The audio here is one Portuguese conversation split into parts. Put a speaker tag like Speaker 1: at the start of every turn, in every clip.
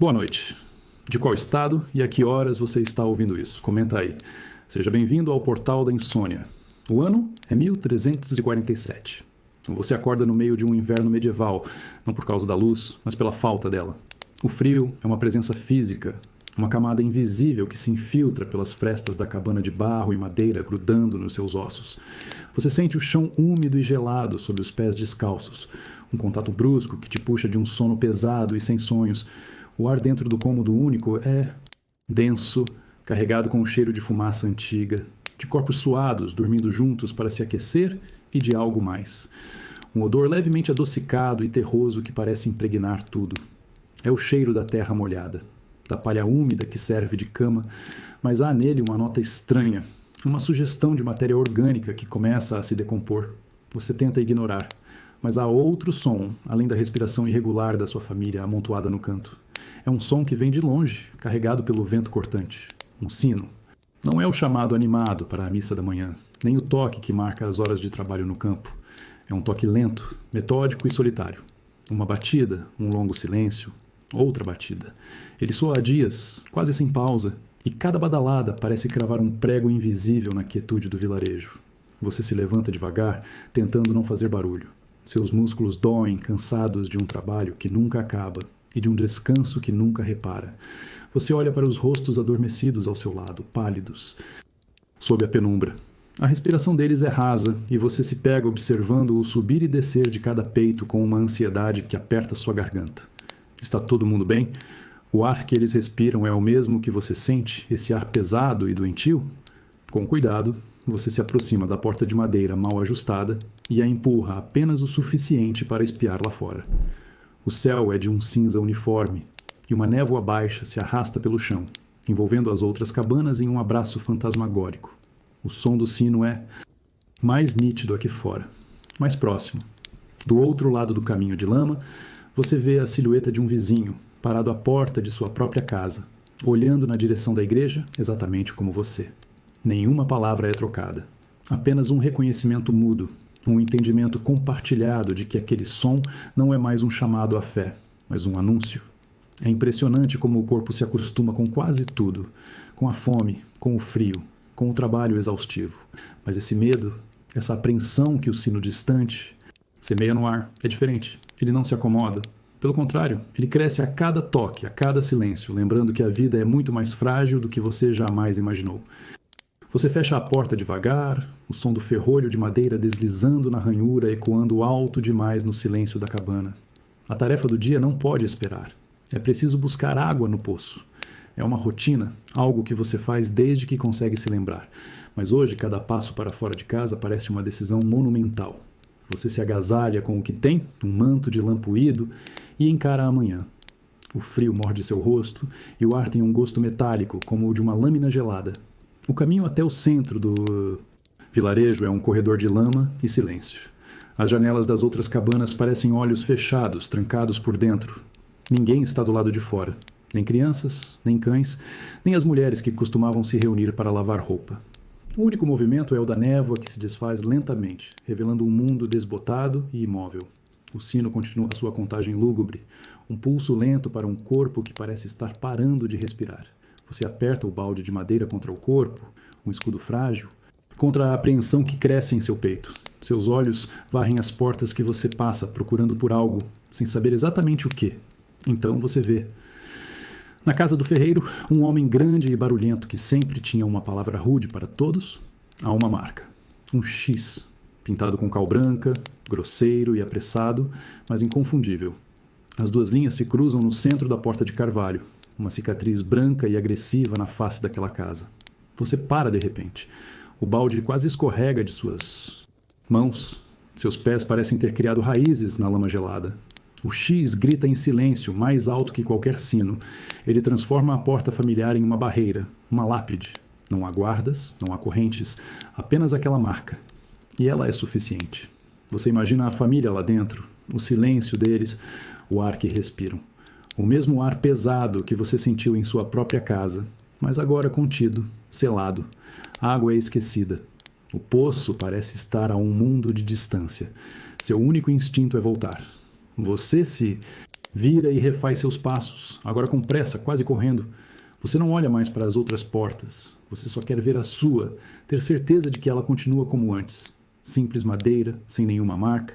Speaker 1: Boa noite. De qual estado e a que horas você está ouvindo isso? Comenta aí. Seja bem-vindo ao Portal da Insônia. O ano é 1347. Você acorda no meio de um inverno medieval, não por causa da luz, mas pela falta dela. O frio é uma presença física, uma camada invisível que se infiltra pelas frestas da cabana de barro e madeira grudando nos seus ossos. Você sente o chão úmido e gelado sob os pés descalços, um contato brusco que te puxa de um sono pesado e sem sonhos. O ar dentro do cômodo único é denso, carregado com o cheiro de fumaça antiga, de corpos suados dormindo juntos para se aquecer e de algo mais. Um odor levemente adocicado e terroso que parece impregnar tudo. É o cheiro da terra molhada, da palha úmida que serve de cama, mas há nele uma nota estranha, uma sugestão de matéria orgânica que começa a se decompor. Você tenta ignorar, mas há outro som, além da respiração irregular da sua família amontoada no canto. É um som que vem de longe, carregado pelo vento cortante. Um sino. Não é o chamado animado para a missa da manhã, nem o toque que marca as horas de trabalho no campo. É um toque lento, metódico e solitário. Uma batida, um longo silêncio, outra batida. Ele soa há dias, quase sem pausa, e cada badalada parece cravar um prego invisível na quietude do vilarejo. Você se levanta devagar, tentando não fazer barulho. Seus músculos doem, cansados de um trabalho que nunca acaba e de um descanso que nunca repara. Você olha para os rostos adormecidos ao seu lado, pálidos, sob a penumbra. A respiração deles é rasa e você se pega observando o subir e descer de cada peito com uma ansiedade que aperta sua garganta. Está todo mundo bem? O ar que eles respiram é o mesmo que você sente, esse ar pesado e doentio? Com cuidado, você se aproxima da porta de madeira mal ajustada e a empurra apenas o suficiente para espiar lá fora. O céu é de um cinza uniforme e uma névoa baixa se arrasta pelo chão, envolvendo as outras cabanas em um abraço fantasmagórico. O som do sino é mais nítido aqui fora, mais próximo. Do outro lado do caminho de lama, você vê a silhueta de um vizinho, parado à porta de sua própria casa, olhando na direção da igreja, exatamente como você. Nenhuma palavra é trocada. Apenas um reconhecimento mudo, um entendimento compartilhado de que aquele som não é mais um chamado à fé, mas um anúncio. É impressionante como o corpo se acostuma com quase tudo, com a fome, com o frio, com o trabalho exaustivo. Mas esse medo, essa apreensão que o sino distante semeia no ar, é diferente. Ele não se acomoda. Pelo contrário, ele cresce a cada toque, a cada silêncio, lembrando que a vida é muito mais frágil do que você jamais imaginou. Você fecha a porta devagar, o som do ferrolho de madeira deslizando na ranhura ecoando alto demais no silêncio da cabana. A tarefa do dia não pode esperar. É preciso buscar água no poço. É uma rotina, algo que você faz desde que consegue se lembrar. Mas hoje, cada passo para fora de casa parece uma decisão monumental. Você se agasalha com o que tem, um manto de lã puído, e encara a manhã. O frio morde seu rosto e o ar tem um gosto metálico, como o de uma lâmina gelada. O caminho até o centro do vilarejo é um corredor de lama e silêncio. As janelas das outras cabanas parecem olhos fechados, trancados por dentro. Ninguém está do lado de fora. Nem crianças, nem cães, nem as mulheres que costumavam se reunir para lavar roupa. O único movimento é o da névoa que se desfaz lentamente, revelando um mundo desbotado e imóvel. O sino continua a sua contagem lúgubre, um pulso lento para um corpo que parece estar parando de respirar. Você aperta o balde de madeira contra o corpo, um escudo frágil, contra a apreensão que cresce em seu peito. Seus olhos varrem as portas que você passa, procurando por algo, sem saber exatamente o que. Então você vê. Na casa do ferreiro, um homem grande e barulhento que sempre tinha uma palavra rude para todos, há uma marca. Um X, pintado com cal branca, grosseiro e apressado, mas inconfundível. As duas linhas se cruzam no centro da porta de carvalho, uma cicatriz branca e agressiva na face daquela casa. Você para de repente. O balde quase escorrega de suas mãos. Seus pés parecem ter criado raízes na lama gelada. O X grita em silêncio, mais alto que qualquer sino. Ele transforma a porta familiar em uma barreira, uma lápide. Não há guardas, não há correntes, apenas aquela marca. E ela é suficiente. Você imagina a família lá dentro, o silêncio deles, o ar que respiram. O mesmo ar pesado que você sentiu em sua própria casa, mas agora contido, selado. A água é esquecida. O poço parece estar a um mundo de distância. Seu único instinto é voltar. Você se Vira e refaz seus passos, agora com pressa, quase correndo. Você não olha mais para as outras portas. Você só quer ver a sua, ter certeza de que ela continua como antes. Simples madeira, sem nenhuma marca.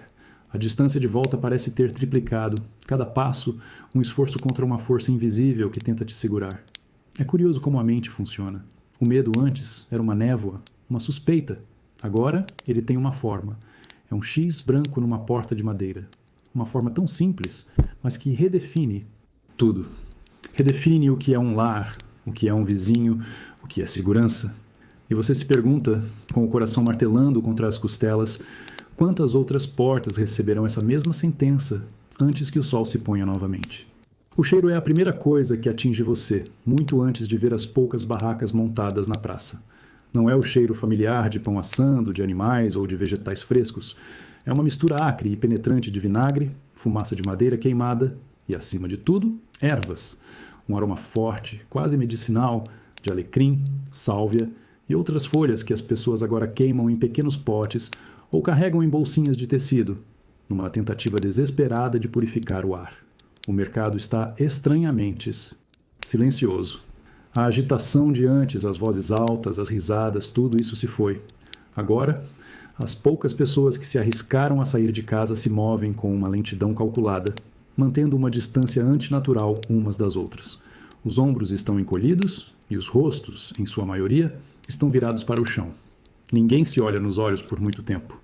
Speaker 1: A distância de volta parece ter triplicado. Cada passo, um esforço contra uma força invisível que tenta te segurar. É curioso como a mente funciona. O medo antes era uma névoa, uma suspeita. Agora, ele tem uma forma. É um X branco numa porta de madeira. Uma forma tão simples, mas que redefine tudo. Redefine o que é um lar, o que é um vizinho, o que é segurança. E você se pergunta, com o coração martelando contra as costelas, quantas outras portas receberão essa mesma sentença antes que o sol se ponha novamente. O cheiro é a primeira coisa que atinge você, muito antes de ver as poucas barracas montadas na praça. Não é o cheiro familiar de pão assando, de animais ou de vegetais frescos. É uma mistura acre e penetrante de vinagre, fumaça de madeira queimada e, acima de tudo, ervas. Um aroma forte, quase medicinal, de alecrim, sálvia e outras folhas que as pessoas agora queimam em pequenos potes ou carregam em bolsinhas de tecido, numa tentativa desesperada de purificar o ar. O mercado está estranhamente silencioso. A agitação de antes, as vozes altas, as risadas, tudo isso se foi. Agora, as poucas pessoas que se arriscaram a sair de casa se movem com uma lentidão calculada, mantendo uma distância antinatural umas das outras. Os ombros estão encolhidos e os rostos, em sua maioria, estão virados para o chão. Ninguém se olha nos olhos por muito tempo.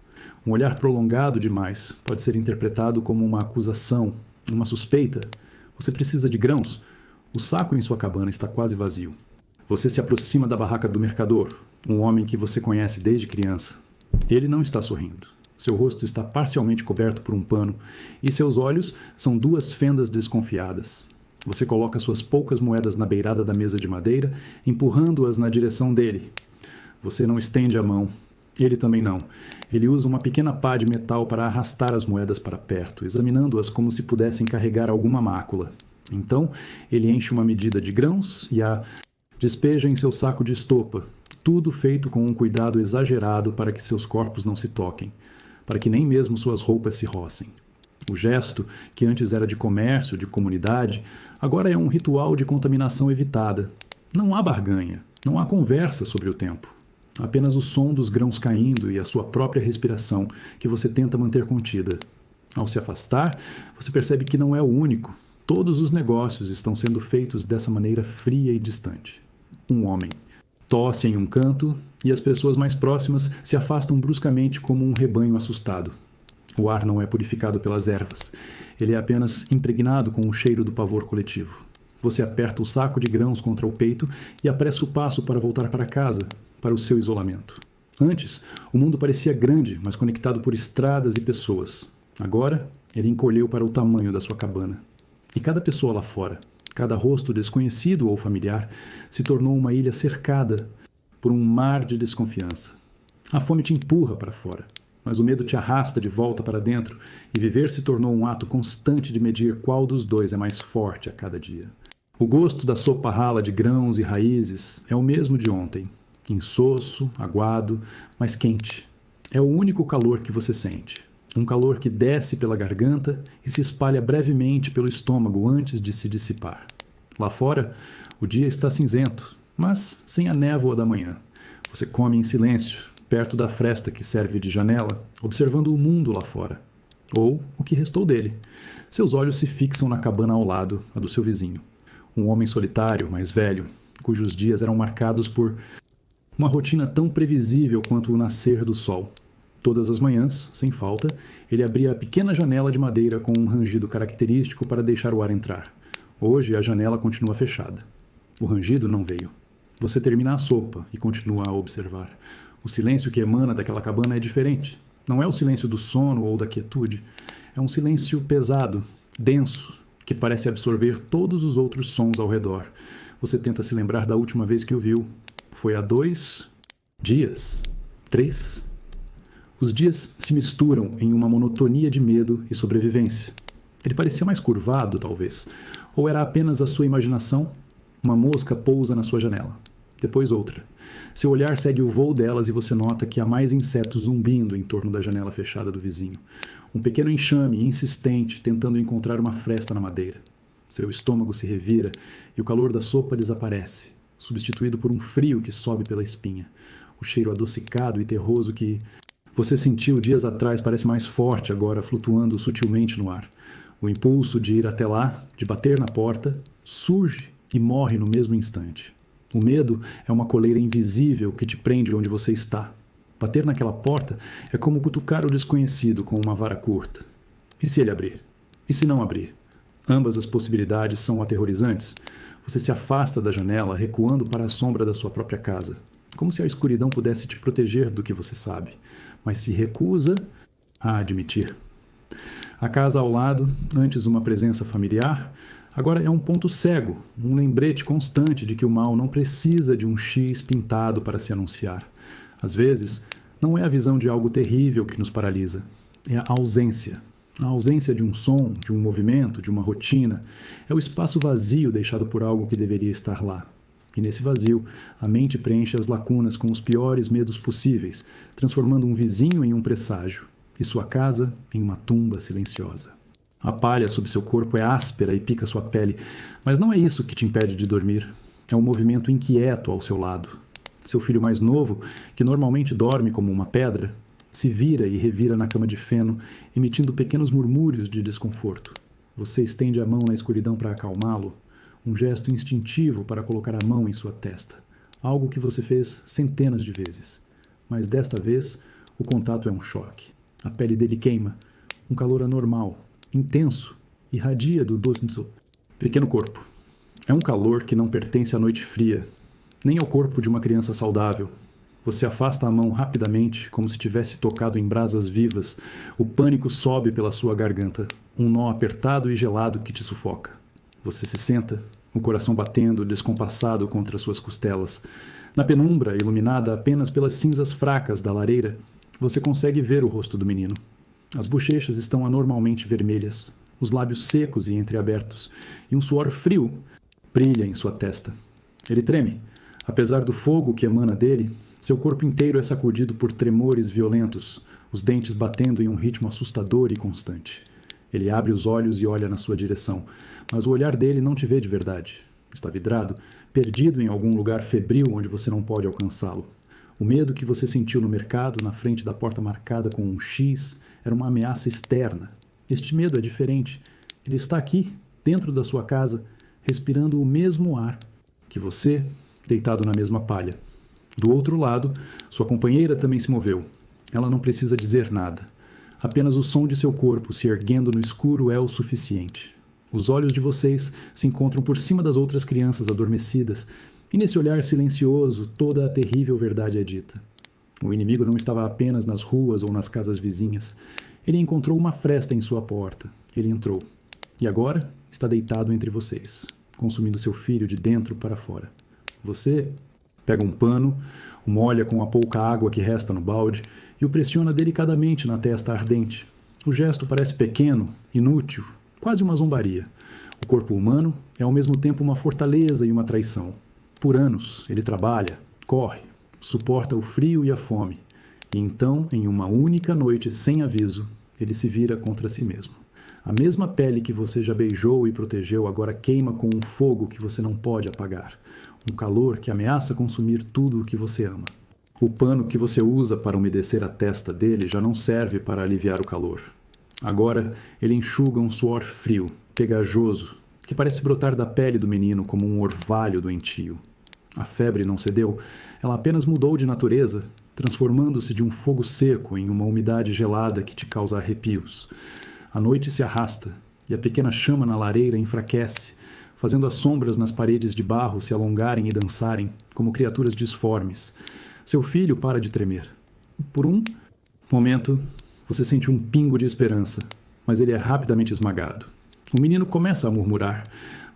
Speaker 1: Um olhar prolongado demais pode ser interpretado como uma acusação, uma suspeita. Você precisa de grãos? O saco em sua cabana está quase vazio. Você se aproxima da barraca do mercador, um homem que você conhece desde criança. Ele não está sorrindo. Seu rosto está parcialmente coberto por um pano e seus olhos são duas fendas desconfiadas. Você coloca suas poucas moedas na beirada da mesa de madeira, empurrando-as na direção dele. Você não estende a mão. Ele também não. Ele usa uma pequena pá de metal para arrastar as moedas para perto, examinando-as como se pudessem carregar alguma mácula. Então, ele enche uma medida de grãos e a despeja em seu saco de estopa, tudo feito com um cuidado exagerado para que seus corpos não se toquem, para que nem mesmo suas roupas se rocem. O gesto, que antes era de comércio, de comunidade, agora é um ritual de contaminação evitada. Não há barganha, não há conversa sobre o tempo. Apenas o som dos grãos caindo e a sua própria respiração, que você tenta manter contida. Ao se afastar, você percebe que não é o único. Todos os negócios estão sendo feitos dessa maneira fria e distante. Um homem tosse em um canto e as pessoas mais próximas se afastam bruscamente como um rebanho assustado. O ar não é purificado pelas ervas. Ele é apenas impregnado com o cheiro do pavor coletivo. Você aperta o saco de grãos contra o peito e apressa o passo para voltar para casa, para o seu isolamento. Antes, o mundo parecia grande, mas conectado por estradas e pessoas. Agora, ele encolheu para o tamanho da sua cabana. E cada pessoa lá fora, cada rosto desconhecido ou familiar, se tornou uma ilha cercada por um mar de desconfiança. A fome te empurra para fora, mas o medo te arrasta de volta para dentro, e viver se tornou um ato constante de medir qual dos dois é mais forte a cada dia. O gosto da sopa rala de grãos e raízes é o mesmo de ontem, insosso, aguado, mas quente. É o único calor que você sente. Um calor que desce pela garganta e se espalha brevemente pelo estômago antes de se dissipar. Lá fora, o dia está cinzento, mas sem a névoa da manhã. Você come em silêncio, perto da fresta que serve de janela, observando o mundo lá fora. Ou o que restou dele. Seus olhos se fixam na cabana ao lado, a do seu vizinho. Um homem solitário, mais velho, cujos dias eram marcados por uma rotina tão previsível quanto o nascer do sol. Todas as manhãs, sem falta, ele abria a pequena janela de madeira com um rangido característico para deixar o ar entrar. Hoje, a janela continua fechada. O rangido não veio. Você termina a sopa e continua a observar. O silêncio que emana daquela cabana é diferente. Não é o silêncio do sono ou da quietude. É um silêncio pesado, denso, que parece absorver todos os outros sons ao redor. Você tenta se lembrar da última vez que o viu. Foi há 2 dias? 3? Os dias se misturam em uma monotonia de medo e sobrevivência. Ele parecia mais curvado, talvez. Ou era apenas a sua imaginação? Uma mosca pousa na sua janela. depois outra. Seu olhar segue o voo delas e você nota que há mais insetos zumbindo em torno da janela fechada do vizinho. Um pequeno enxame insistente tentando encontrar uma fresta na madeira. Seu estômago se revira e o calor da sopa desaparece, substituído por um frio que sobe pela espinha. O cheiro adocicado e terroso que você sentiu dias atrás parece mais forte agora, flutuando sutilmente no ar. O impulso de ir até lá, de bater na porta, surge e morre no mesmo instante. O medo é uma coleira invisível que te prende onde você está. Bater naquela porta é como cutucar o desconhecido com uma vara curta. E se ele abrir? E se não abrir? Ambas as possibilidades são aterrorizantes. Você se afasta da janela, recuando para a sombra da sua própria casa, como se a escuridão pudesse te proteger do que você sabe, mas se recusa a admitir. A casa ao lado, antes uma presença familiar, agora é um ponto cego, um lembrete constante de que o mal não precisa de um X pintado para se anunciar. Às vezes, não é a visão de algo terrível que nos paralisa, é a ausência. A ausência de um som, de um movimento, de uma rotina, é o espaço vazio deixado por algo que deveria estar lá. E nesse vazio, a mente preenche as lacunas com os piores medos possíveis, transformando um vizinho em um presságio e sua casa em uma tumba silenciosa. A palha sob seu corpo é áspera e pica sua pele, mas não é isso que te impede de dormir. É um movimento inquieto ao seu lado. Seu filho mais novo, que normalmente dorme como uma pedra, se vira e revira na cama de feno, emitindo pequenos murmúrios de desconforto. Você estende a mão na escuridão para acalmá-lo, um gesto instintivo para colocar a mão em sua testa, algo que você fez centenas de vezes. Mas desta vez, o contato é um choque. A pele dele queima, um calor anormal, intenso, irradia do doce pequeno corpo. É um calor que não pertence à noite fria, nem ao corpo de uma criança saudável. Você afasta a mão rapidamente, como se tivesse tocado em brasas vivas. O pânico sobe pela sua garganta, um nó apertado e gelado que te sufoca. Você se senta, o coração batendo, descompassado contra suas costelas. Na penumbra, iluminada apenas pelas cinzas fracas da lareira, você consegue ver o rosto do menino. As bochechas estão anormalmente vermelhas, os lábios secos e entreabertos, e um suor frio brilha em sua testa. Ele treme. Apesar do fogo que emana dele, seu corpo inteiro é sacudido por tremores violentos, os dentes batendo em um ritmo assustador e constante. Ele abre os olhos e olha na sua direção, mas o olhar dele não te vê de verdade. Está vidrado, perdido em algum lugar febril onde você não pode alcançá-lo. O medo que você sentiu no mercado, na frente da porta marcada com um X, era uma ameaça externa. Este medo é diferente. Ele está aqui, dentro da sua casa, respirando o mesmo ar que você, deitado na mesma palha. Do outro lado, sua companheira também se moveu. Ela não precisa dizer nada. Apenas o som de seu corpo se erguendo no escuro é o suficiente. Os olhos de vocês se encontram por cima das outras crianças adormecidas, e nesse olhar silencioso toda a terrível verdade é dita. O inimigo não estava apenas nas ruas ou nas casas vizinhas. Ele encontrou uma fresta em sua porta. Ele entrou. E agora está deitado entre vocês, consumindo seu filho de dentro para fora. Você pega um pano, o molha com a pouca água que resta no balde e o pressiona delicadamente na testa ardente. O gesto parece pequeno, inútil, quase uma zombaria. O corpo humano é ao mesmo tempo uma fortaleza e uma traição. Por anos, ele trabalha, corre, suporta o frio e a fome. E então, em uma única noite sem aviso, ele se vira contra si mesmo. A mesma pele que você já beijou e protegeu agora queima com um fogo que você não pode apagar. Um calor que ameaça consumir tudo o que você ama. O pano que você usa para umedecer a testa dele já não serve para aliviar o calor. Agora ele enxuga um suor frio, pegajoso, que parece brotar da pele do menino como um orvalho doentio. A febre não cedeu, ela apenas mudou de natureza, transformando-se de um fogo seco em uma umidade gelada que te causa arrepios. A noite se arrasta e a pequena chama na lareira enfraquece, fazendo as sombras nas paredes de barro se alongarem e dançarem, como criaturas disformes. Seu filho para de tremer. Por um momento, você sente um pingo de esperança, mas ele é rapidamente esmagado. O menino começa a murmurar,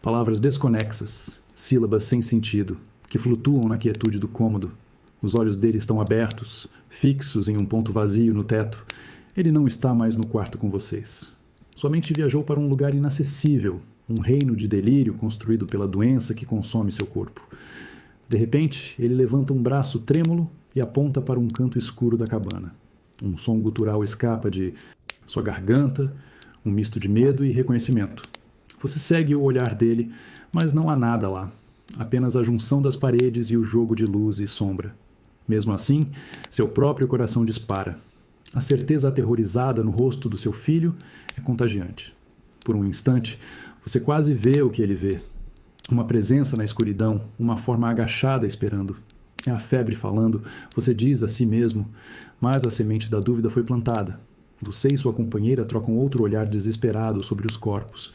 Speaker 1: palavras desconexas, sílabas sem sentido, que flutuam na quietude do cômodo. Os olhos dele estão abertos, fixos em um ponto vazio no teto. Ele não está mais no quarto com vocês. Sua mente viajou para um lugar inacessível, um reino de delírio construído pela doença que consome seu corpo. De repente, ele levanta um braço trêmulo e aponta para um canto escuro da cabana. Um som gutural escapa de sua garganta, um misto de medo e reconhecimento. Você segue o olhar dele, mas não há nada lá. Apenas a junção das paredes e o jogo de luz e sombra. Mesmo assim, seu próprio coração dispara. A certeza aterrorizada no rosto do seu filho é contagiante. Por um instante, você quase vê o que ele vê. Uma presença na escuridão, uma forma agachada esperando. É a febre falando, você diz a si mesmo, mas a semente da dúvida foi plantada. Você e sua companheira trocam outro olhar desesperado sobre os corpos,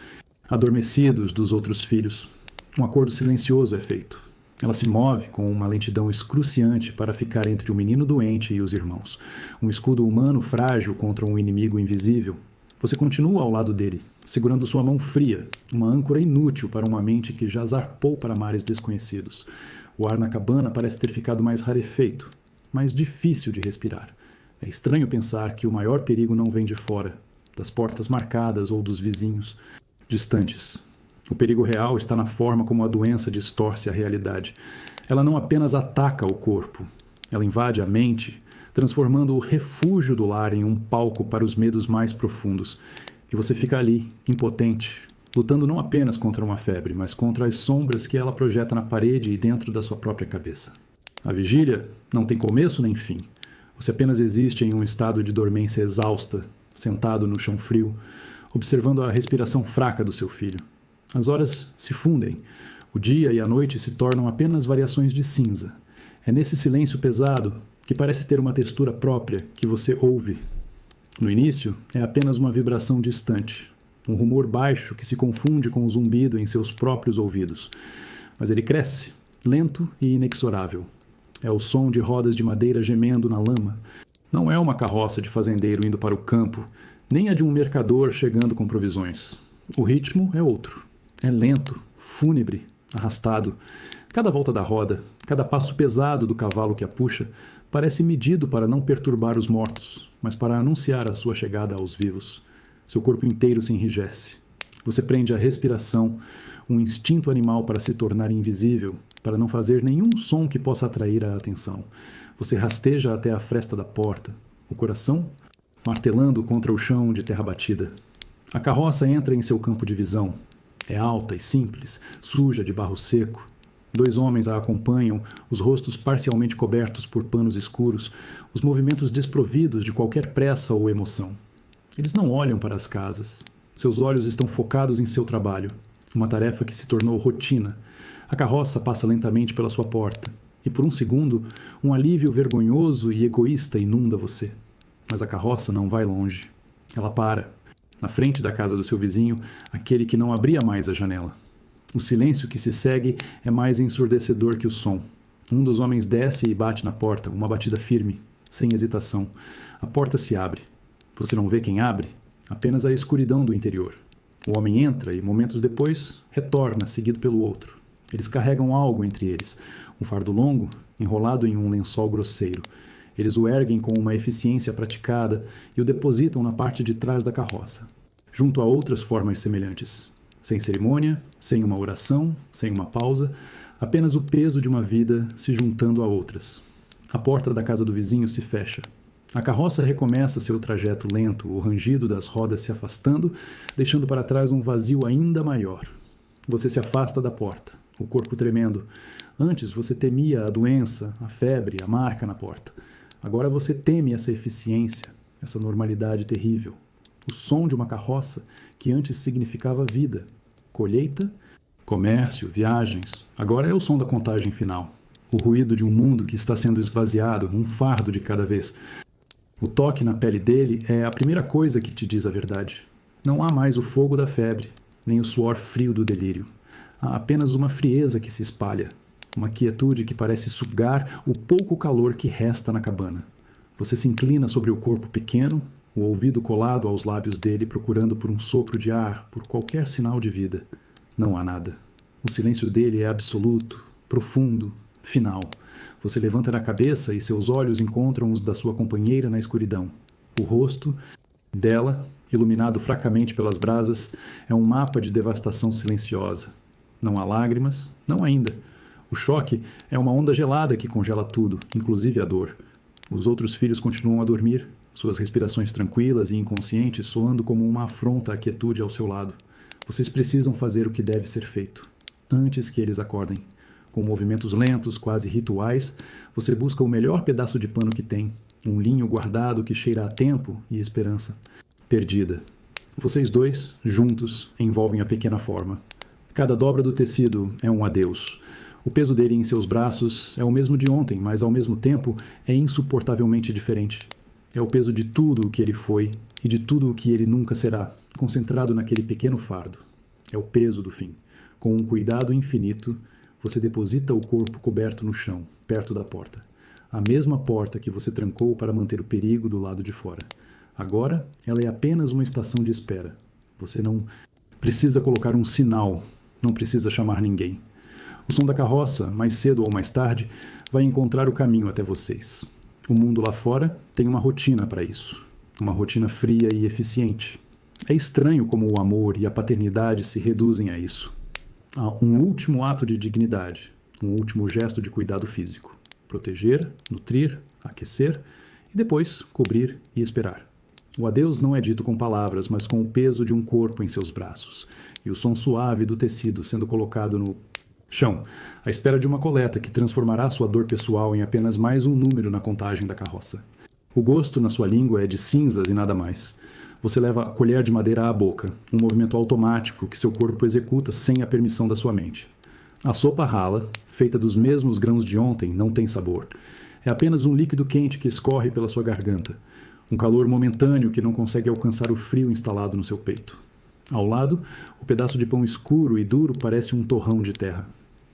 Speaker 1: adormecidos dos outros filhos. Um acordo silencioso é feito. Ela se move com uma lentidão excruciante para ficar entre o menino doente e os irmãos. Um escudo humano frágil contra um inimigo invisível. Você continua ao lado dele, segurando sua mão fria, uma âncora inútil para uma mente que já zarpou para mares desconhecidos. O ar na cabana parece ter ficado mais rarefeito, mais difícil de respirar. É estranho pensar que o maior perigo não vem de fora, das portas marcadas ou dos vizinhos distantes. O perigo real está na forma como a doença distorce a realidade. Ela não apenas ataca o corpo, ela invade a mente, transformando o refúgio do lar em um palco para os medos mais profundos. E você fica ali, impotente, lutando não apenas contra uma febre, mas contra as sombras que ela projeta na parede e dentro da sua própria cabeça. A vigília não tem começo nem fim. Você apenas existe em um estado de dormência exausta, sentado no chão frio, observando a respiração fraca do seu filho. As horas se fundem. O dia e a noite se tornam apenas variações de cinza. É nesse silêncio pesado, que parece ter uma textura própria, que você ouve. No início, é apenas uma vibração distante, um rumor baixo que se confunde com o zumbido em seus próprios ouvidos. Mas ele cresce, lento e inexorável. É o som de rodas de madeira gemendo na lama. Não é uma carroça de fazendeiro indo para o campo, nem a de um mercador chegando com provisões. O ritmo é outro. É lento, fúnebre, arrastado. Cada volta da roda, cada passo pesado do cavalo que a puxa, parece medido para não perturbar os mortos, mas para anunciar a sua chegada aos vivos. Seu corpo inteiro se enrijece. Você prende a respiração, um instinto animal para se tornar invisível, para não fazer nenhum som que possa atrair a atenção. Você rasteja até a fresta da porta, o coração martelando contra o chão de terra batida. A carroça entra em seu campo de visão. É alta e simples, suja de barro seco. 2 homens a acompanham, os rostos parcialmente cobertos por panos escuros, os movimentos desprovidos de qualquer pressa ou emoção. Eles não olham para as casas. Seus olhos estão focados em seu trabalho, uma tarefa que se tornou rotina. A carroça passa lentamente pela sua porta, e por um segundo, um alívio vergonhoso e egoísta inunda você. Mas a carroça não vai longe. Ela para, na frente da casa do seu vizinho, aquele que não abria mais a janela. O silêncio que se segue é mais ensurdecedor que o som. Um dos homens desce e bate na porta, uma batida firme, sem hesitação. A porta se abre. Você não vê quem abre, apenas a escuridão do interior. O homem entra e, momentos depois, retorna, seguido pelo outro. Eles carregam algo entre eles, um fardo longo, enrolado em um lençol grosseiro. Eles o erguem com uma eficiência praticada e o depositam na parte de trás da carroça, junto a outras formas semelhantes. Sem cerimônia, sem uma oração, sem uma pausa, apenas o peso de uma vida se juntando a outras. A porta da casa do vizinho se fecha. A carroça recomeça seu trajeto lento, o rangido das rodas se afastando, deixando para trás um vazio ainda maior. Você se afasta da porta, o corpo tremendo. Antes você temia a doença, a febre, a marca na porta. Agora você teme essa eficiência, essa normalidade terrível. O som de uma carroça que antes significava vida, colheita, comércio, viagens. Agora é o som da contagem final. O ruído de um mundo que está sendo esvaziado, um fardo de cada vez. O toque na pele dele é a primeira coisa que te diz a verdade. Não há mais o fogo da febre, nem o suor frio do delírio. Há apenas uma frieza que se espalha, uma quietude que parece sugar o pouco calor que resta na cabana. Você se inclina sobre o corpo pequeno, o ouvido colado aos lábios dele, procurando por um sopro de ar, por qualquer sinal de vida. Não há nada. O silêncio dele é absoluto, profundo, final. Você levanta na cabeça e seus olhos encontram os da sua companheira na escuridão. O rosto dela, iluminado fracamente pelas brasas, é um mapa de devastação silenciosa. Não há lágrimas, não ainda. O choque é uma onda gelada que congela tudo, inclusive a dor. Os outros filhos continuam a dormir, suas respirações tranquilas e inconscientes soando como uma afronta à quietude ao seu lado. Vocês precisam fazer o que deve ser feito, antes que eles acordem. Com movimentos lentos, quase rituais, você busca o melhor pedaço de pano que tem, um linho guardado que cheira a tempo e esperança. Perdida. Vocês dois, juntos, envolvem a pequena forma. Cada dobra do tecido é um adeus. O peso dele em seus braços é o mesmo de ontem, mas ao mesmo tempo é insuportavelmente diferente. É o peso de tudo o que ele foi e de tudo o que ele nunca será, concentrado naquele pequeno fardo. É o peso do fim. Com um cuidado infinito, você deposita o corpo coberto no chão, perto da porta. A mesma porta que você trancou para manter o perigo do lado de fora. Agora, ela é apenas uma estação de espera. Você não precisa colocar um sinal, não precisa chamar ninguém. O som da carroça, mais cedo ou mais tarde, vai encontrar o caminho até vocês. O mundo lá fora tem uma rotina para isso. Uma rotina fria e eficiente. É estranho como o amor e a paternidade se reduzem a isso. Há um último ato de dignidade, um último gesto de cuidado físico. Proteger, nutrir, aquecer e depois cobrir e esperar. O adeus não é dito com palavras, mas com o peso de um corpo em seus braços e o som suave do tecido sendo colocado no chão, à espera de uma coleta que transformará sua dor pessoal em apenas mais um número na contagem da carroça. O gosto na sua língua é de cinzas e nada mais. Você leva a colher de madeira à boca, um movimento automático que seu corpo executa sem a permissão da sua mente. A sopa rala, feita dos mesmos grãos de ontem, não tem sabor. É apenas um líquido quente que escorre pela sua garganta. Um calor momentâneo que não consegue alcançar o frio instalado no seu peito. Ao lado, o pedaço de pão escuro e duro parece um torrão de terra.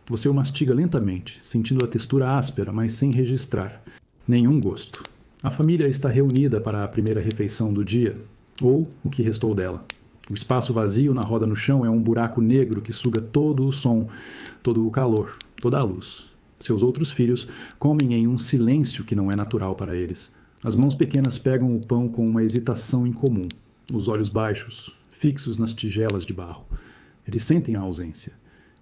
Speaker 1: Você o mastiga lentamente, sentindo a textura áspera, mas sem registrar. Nenhum gosto. A família está reunida para a primeira refeição do dia, ou o que restou dela. O espaço vazio na roda no chão é um buraco negro que suga todo o som, todo o calor, toda a luz. Seus outros filhos comem em um silêncio que não é natural para eles. As mãos pequenas pegam o pão com uma hesitação incomum, os olhos baixos, fixos nas tigelas de barro. Eles sentem a ausência.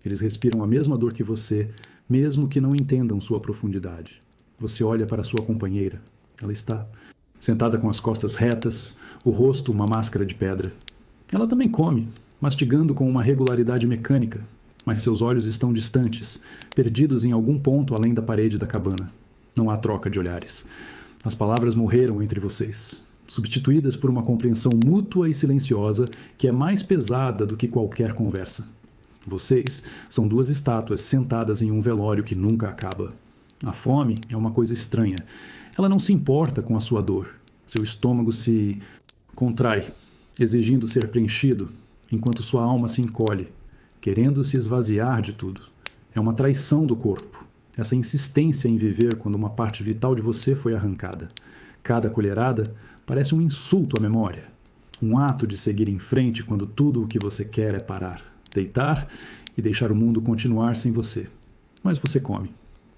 Speaker 1: Eles respiram a mesma dor que você, mesmo que não entendam sua profundidade. Você olha para sua companheira. Ela está sentada com as costas retas, o rosto uma máscara de pedra. Ela também come, mastigando com uma regularidade mecânica, mas seus olhos estão distantes, perdidos em algum ponto além da parede da cabana. Não há troca de olhares. As palavras morreram entre vocês, substituídas por uma compreensão mútua e silenciosa que é mais pesada do que qualquer conversa. Vocês são duas estátuas sentadas em um velório que nunca acaba. A fome é uma coisa estranha. Ela não se importa com a sua dor. Seu estômago se contrai, exigindo ser preenchido, enquanto sua alma se encolhe, querendo se esvaziar de tudo. É uma traição do corpo, essa insistência em viver quando uma parte vital de você foi arrancada. Cada colherada parece um insulto à memória, um ato de seguir em frente quando tudo o que você quer é parar, deitar e deixar o mundo continuar sem você. Mas você come.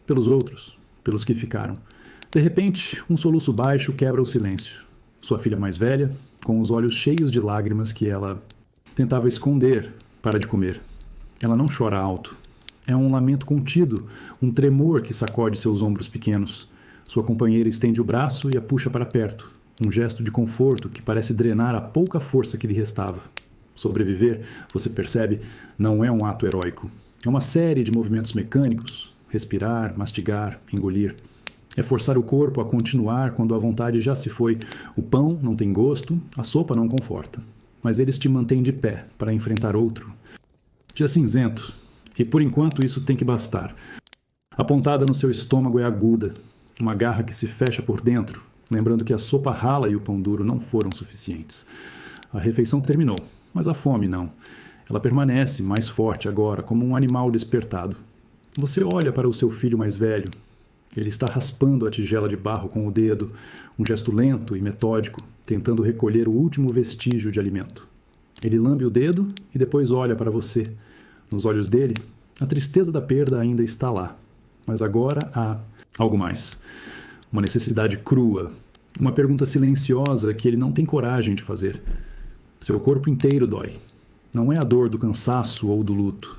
Speaker 1: Pelos outros, pelos que ficaram. De repente, um soluço baixo quebra o silêncio. Sua filha mais velha, com os olhos cheios de lágrimas que ela tentava esconder, para de comer. Ela não chora alto. É um lamento contido, um tremor que sacode seus ombros pequenos. Sua companheira estende o braço e a puxa para perto, um gesto de conforto que parece drenar a pouca força que lhe restava. Sobreviver, você percebe, não é um ato heróico. É uma série de movimentos mecânicos, respirar, mastigar, engolir. É forçar o corpo a continuar quando a vontade já se foi. O pão não tem gosto, a sopa não conforta. Mas eles te mantêm de pé para enfrentar outro. Dia cinzento. E por enquanto isso tem que bastar. A pontada no seu estômago é aguda. Uma garra que se fecha por dentro, lembrando que a sopa rala e o pão duro não foram suficientes. A refeição terminou, mas a fome não. Ela permanece mais forte agora, como um animal despertado. Você olha para o seu filho mais velho. Ele está raspando a tigela de barro com o dedo, um gesto lento e metódico, tentando recolher o último vestígio de alimento. Ele lambe o dedo e depois olha para você. Nos olhos dele, a tristeza da perda ainda está lá. Mas agora há algo mais. Uma necessidade crua. Uma pergunta silenciosa que ele não tem coragem de fazer. Seu corpo inteiro dói. Não é a dor do cansaço ou do luto.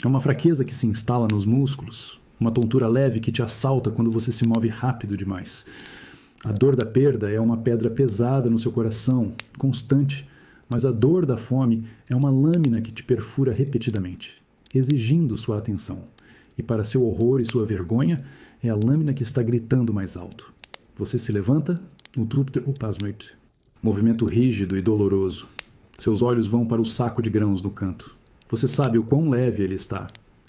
Speaker 1: É uma fraqueza que se instala nos músculos, uma tontura leve que te assalta quando você se move rápido demais. A dor da perda é uma pedra pesada no seu coração, constante, mas a dor da fome é uma lâmina que te perfura repetidamente, exigindo sua atenção. E para seu horror e sua vergonha, é a lâmina que está gritando mais alto. Você se levanta, movimento rígido e doloroso. Seus olhos vão para o saco de grãos no canto. Você sabe o quão leve ele está.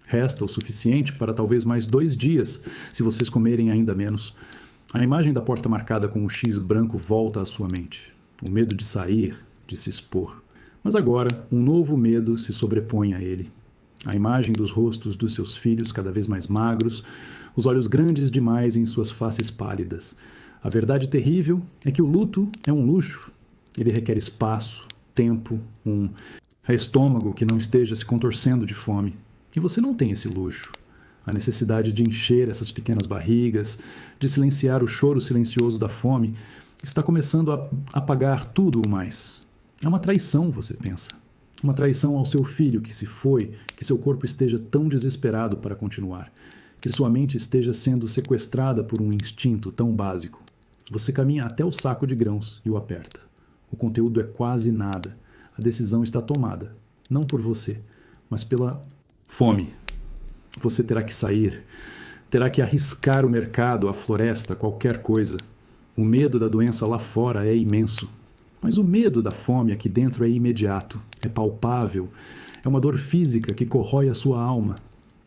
Speaker 1: Resta o suficiente para talvez mais 2 dias, se vocês comerem ainda menos. A imagem da porta marcada com o X branco volta à sua mente. O medo de sair, de se expor. Mas agora, um novo medo se sobrepõe a ele. A imagem dos rostos dos seus filhos cada vez mais magros, os olhos grandes demais em suas faces pálidas. A verdade terrível é que o luto é um luxo. Ele requer espaço, tempo, um estômago que não esteja se contorcendo de fome. E você não tem esse luxo. A necessidade de encher essas pequenas barrigas, de silenciar o choro silencioso da fome, está começando a apagar tudo o mais. É uma traição, você pensa. Uma traição ao seu filho que se foi, que seu corpo esteja tão desesperado para continuar, que sua mente esteja sendo sequestrada por um instinto tão básico. Você caminha até o saco de grãos e o aperta. O conteúdo é quase nada. A decisão está tomada, não por você, mas pela fome. Você terá que sair, terá que arriscar o mercado, a floresta, qualquer coisa. O medo da doença lá fora é imenso, mas o medo da fome aqui dentro é imediato, é palpável, é uma dor física que corrói a sua alma.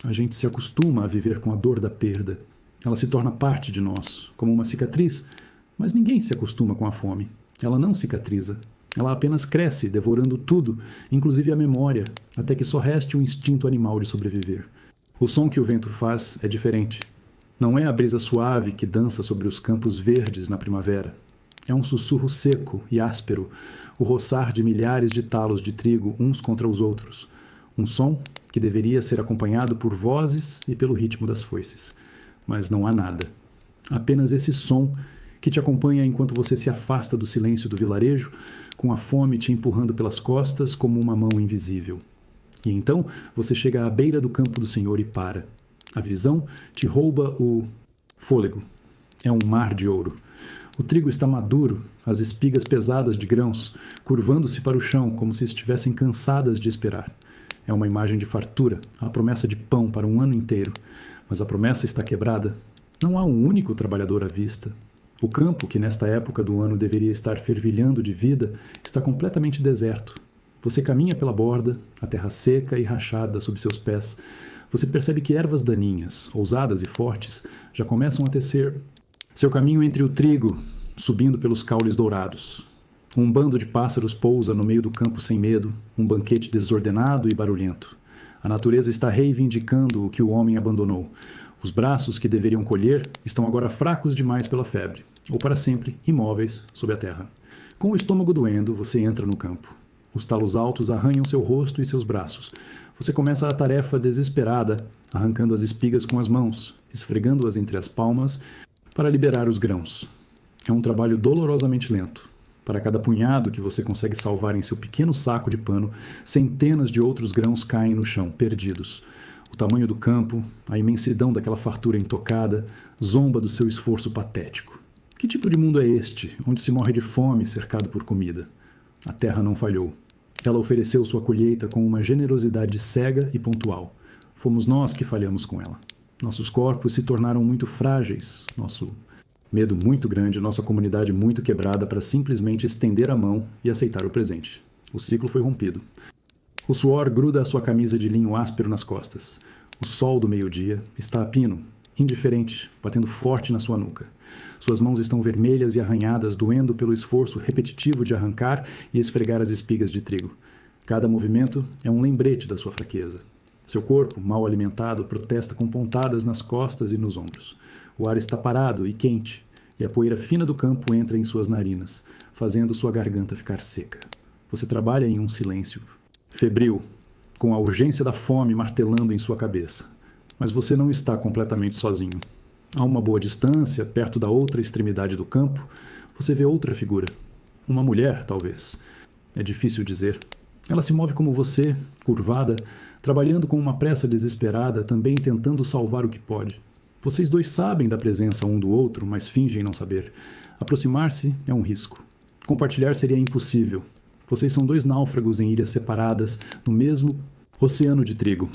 Speaker 1: A gente se acostuma a viver com a dor da perda. Ela se torna parte de nós, como uma cicatriz, mas ninguém se acostuma com a fome. Ela não cicatriza. Ela apenas cresce, devorando tudo, inclusive a memória, até que só reste o instinto animal de sobreviver. O som que o vento faz é diferente. Não é a brisa suave que dança sobre os campos verdes na primavera. É um sussurro seco e áspero, o roçar de milhares de talos de trigo uns contra os outros. Um som que deveria ser acompanhado por vozes e pelo ritmo das foices. Mas não há nada. Apenas esse som que te acompanha enquanto você se afasta do silêncio do vilarejo, com a fome te empurrando pelas costas como uma mão invisível. E então você chega à beira do campo do Senhor e para. A visão te rouba o fôlego. É um mar de ouro. O trigo está maduro, as espigas pesadas de grãos, curvando-se para o chão como se estivessem cansadas de esperar. É uma imagem de fartura, a promessa de pão para um ano inteiro. Mas a promessa está quebrada. Não há um único trabalhador à vista. O campo, que nesta época do ano deveria estar fervilhando de vida, está completamente deserto. Você caminha pela borda, a terra seca e rachada sob seus pés. Você percebe que ervas daninhas, ousadas e fortes, já começam a tecer seu caminho entre o trigo, subindo pelos caules dourados. Um bando de pássaros pousa no meio do campo sem medo, um banquete desordenado e barulhento. A natureza está reivindicando o que o homem abandonou. Os braços que deveriam colher estão agora fracos demais pela febre, ou para sempre imóveis sob a terra. Com o estômago doendo, você entra no campo. Os talos altos arranham seu rosto e seus braços. Você começa a tarefa desesperada, arrancando as espigas com as mãos, esfregando-as entre as palmas para liberar os grãos. É um trabalho dolorosamente lento. Para cada punhado que você consegue salvar em seu pequeno saco de pano, centenas de outros grãos caem no chão, perdidos. O tamanho do campo, a imensidão daquela fartura intocada, zomba do seu esforço patético. Que tipo de mundo é este, onde se morre de fome cercado por comida? A terra não falhou. Ela ofereceu sua colheita com uma generosidade cega e pontual. Fomos nós que falhamos com ela. Nossos corpos se tornaram muito frágeis, nosso medo muito grande, nossa comunidade muito quebrada para simplesmente estender a mão e aceitar o presente. O ciclo foi rompido. O suor gruda a sua camisa de linho áspero nas costas. O sol do meio-dia está a pino, indiferente, batendo forte na sua nuca. Suas mãos estão vermelhas e arranhadas, doendo pelo esforço repetitivo de arrancar e esfregar as espigas de trigo. Cada movimento é um lembrete da sua fraqueza. Seu corpo, mal alimentado, protesta com pontadas nas costas e nos ombros. O ar está parado e quente, e a poeira fina do campo entra em suas narinas, fazendo sua garganta ficar seca. Você trabalha em um silêncio febril, com a urgência da fome martelando em sua cabeça. Mas você não está completamente sozinho. A uma boa distância, perto da outra extremidade do campo, você vê outra figura. Uma mulher, talvez. É difícil dizer. Ela se move como você, curvada, trabalhando com uma pressa desesperada, também tentando salvar o que pode. Vocês dois sabem da presença um do outro, mas fingem não saber. Aproximar-se é um risco. Compartilhar seria impossível. Vocês são dois náufragos em ilhas separadas, no mesmo oceano de trigo.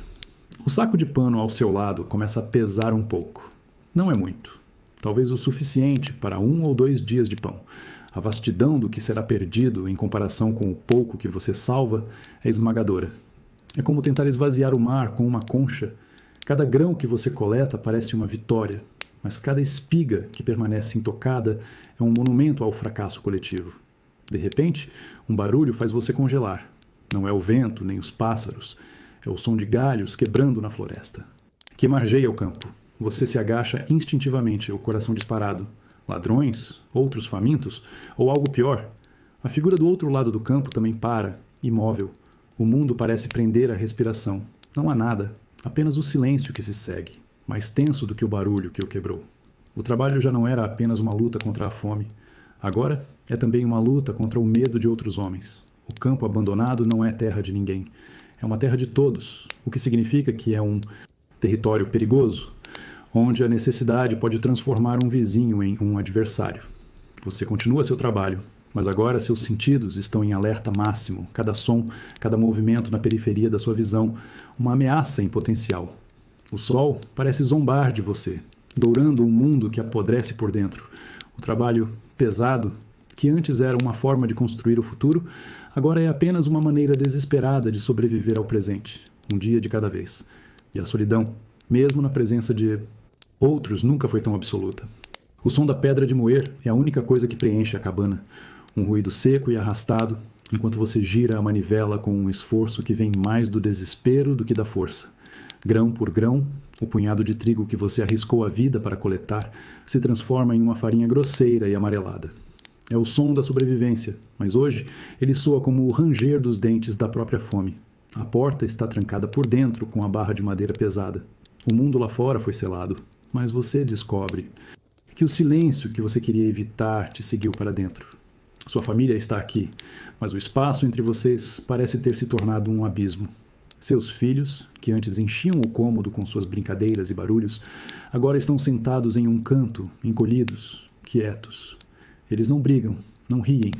Speaker 1: O saco de pano ao seu lado começa a pesar um pouco. Não é muito. Talvez o suficiente para 1 ou 2 dias de pão. A vastidão do que será perdido em comparação com o pouco que você salva é esmagadora. É como tentar esvaziar o mar com uma concha. Cada grão que você coleta parece uma vitória, mas cada espiga que permanece intocada é um monumento ao fracasso coletivo. De repente, um barulho faz você congelar. Não é o vento nem os pássaros, é o som de galhos quebrando na floresta. Que margeia o campo. Você se agacha instintivamente, o coração disparado. Ladrões? Outros famintos? Ou algo pior? A figura do outro lado do campo também para, imóvel. O mundo parece prender a respiração. Não há nada, apenas o silêncio que se segue, mais tenso do que o barulho que o quebrou. O trabalho já não era apenas uma luta contra a fome. Agora é também uma luta contra o medo de outros homens. O campo abandonado não é terra de ninguém. É uma terra de todos, o que significa que é um território perigoso, onde a necessidade pode transformar um vizinho em um adversário. Você continua seu trabalho, mas agora seus sentidos estão em alerta máximo, cada som, cada movimento na periferia da sua visão, uma ameaça em potencial. O sol parece zombar de você, dourando um mundo que apodrece por dentro. O trabalho pesado, que antes era uma forma de construir o futuro, agora é apenas uma maneira desesperada de sobreviver ao presente, um dia de cada vez. E a solidão, mesmo na presença de outros, nunca foi tão absoluta. O som da pedra de moer é a única coisa que preenche a cabana. Um ruído seco e arrastado, enquanto você gira a manivela com um esforço que vem mais do desespero do que da força. Grão por grão, o punhado de trigo que você arriscou a vida para coletar se transforma em uma farinha grosseira e amarelada. É o som da sobrevivência, mas hoje ele soa como o ranger dos dentes da própria fome. A porta está trancada por dentro com a barra de madeira pesada. O mundo lá fora foi selado, mas você descobre que o silêncio que você queria evitar te seguiu para dentro. Sua família está aqui, mas o espaço entre vocês parece ter se tornado um abismo. Seus filhos, que antes enchiam o cômodo com suas brincadeiras e barulhos, agora estão sentados em um canto, encolhidos, quietos. Eles não brigam, não riem,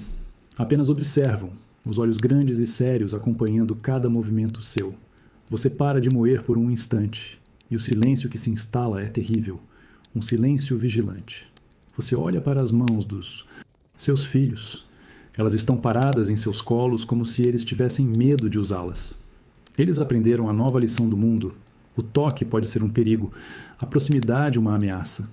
Speaker 1: apenas observam, os olhos grandes e sérios acompanhando cada movimento seu. Você para de moer por um instante, e o silêncio que se instala é terrível, um silêncio vigilante. Você olha para as mãos dos seus filhos. Elas estão paradas em seus colos como se eles tivessem medo de usá-las. Eles aprenderam a nova lição do mundo. O toque pode ser um perigo, a proximidade uma ameaça.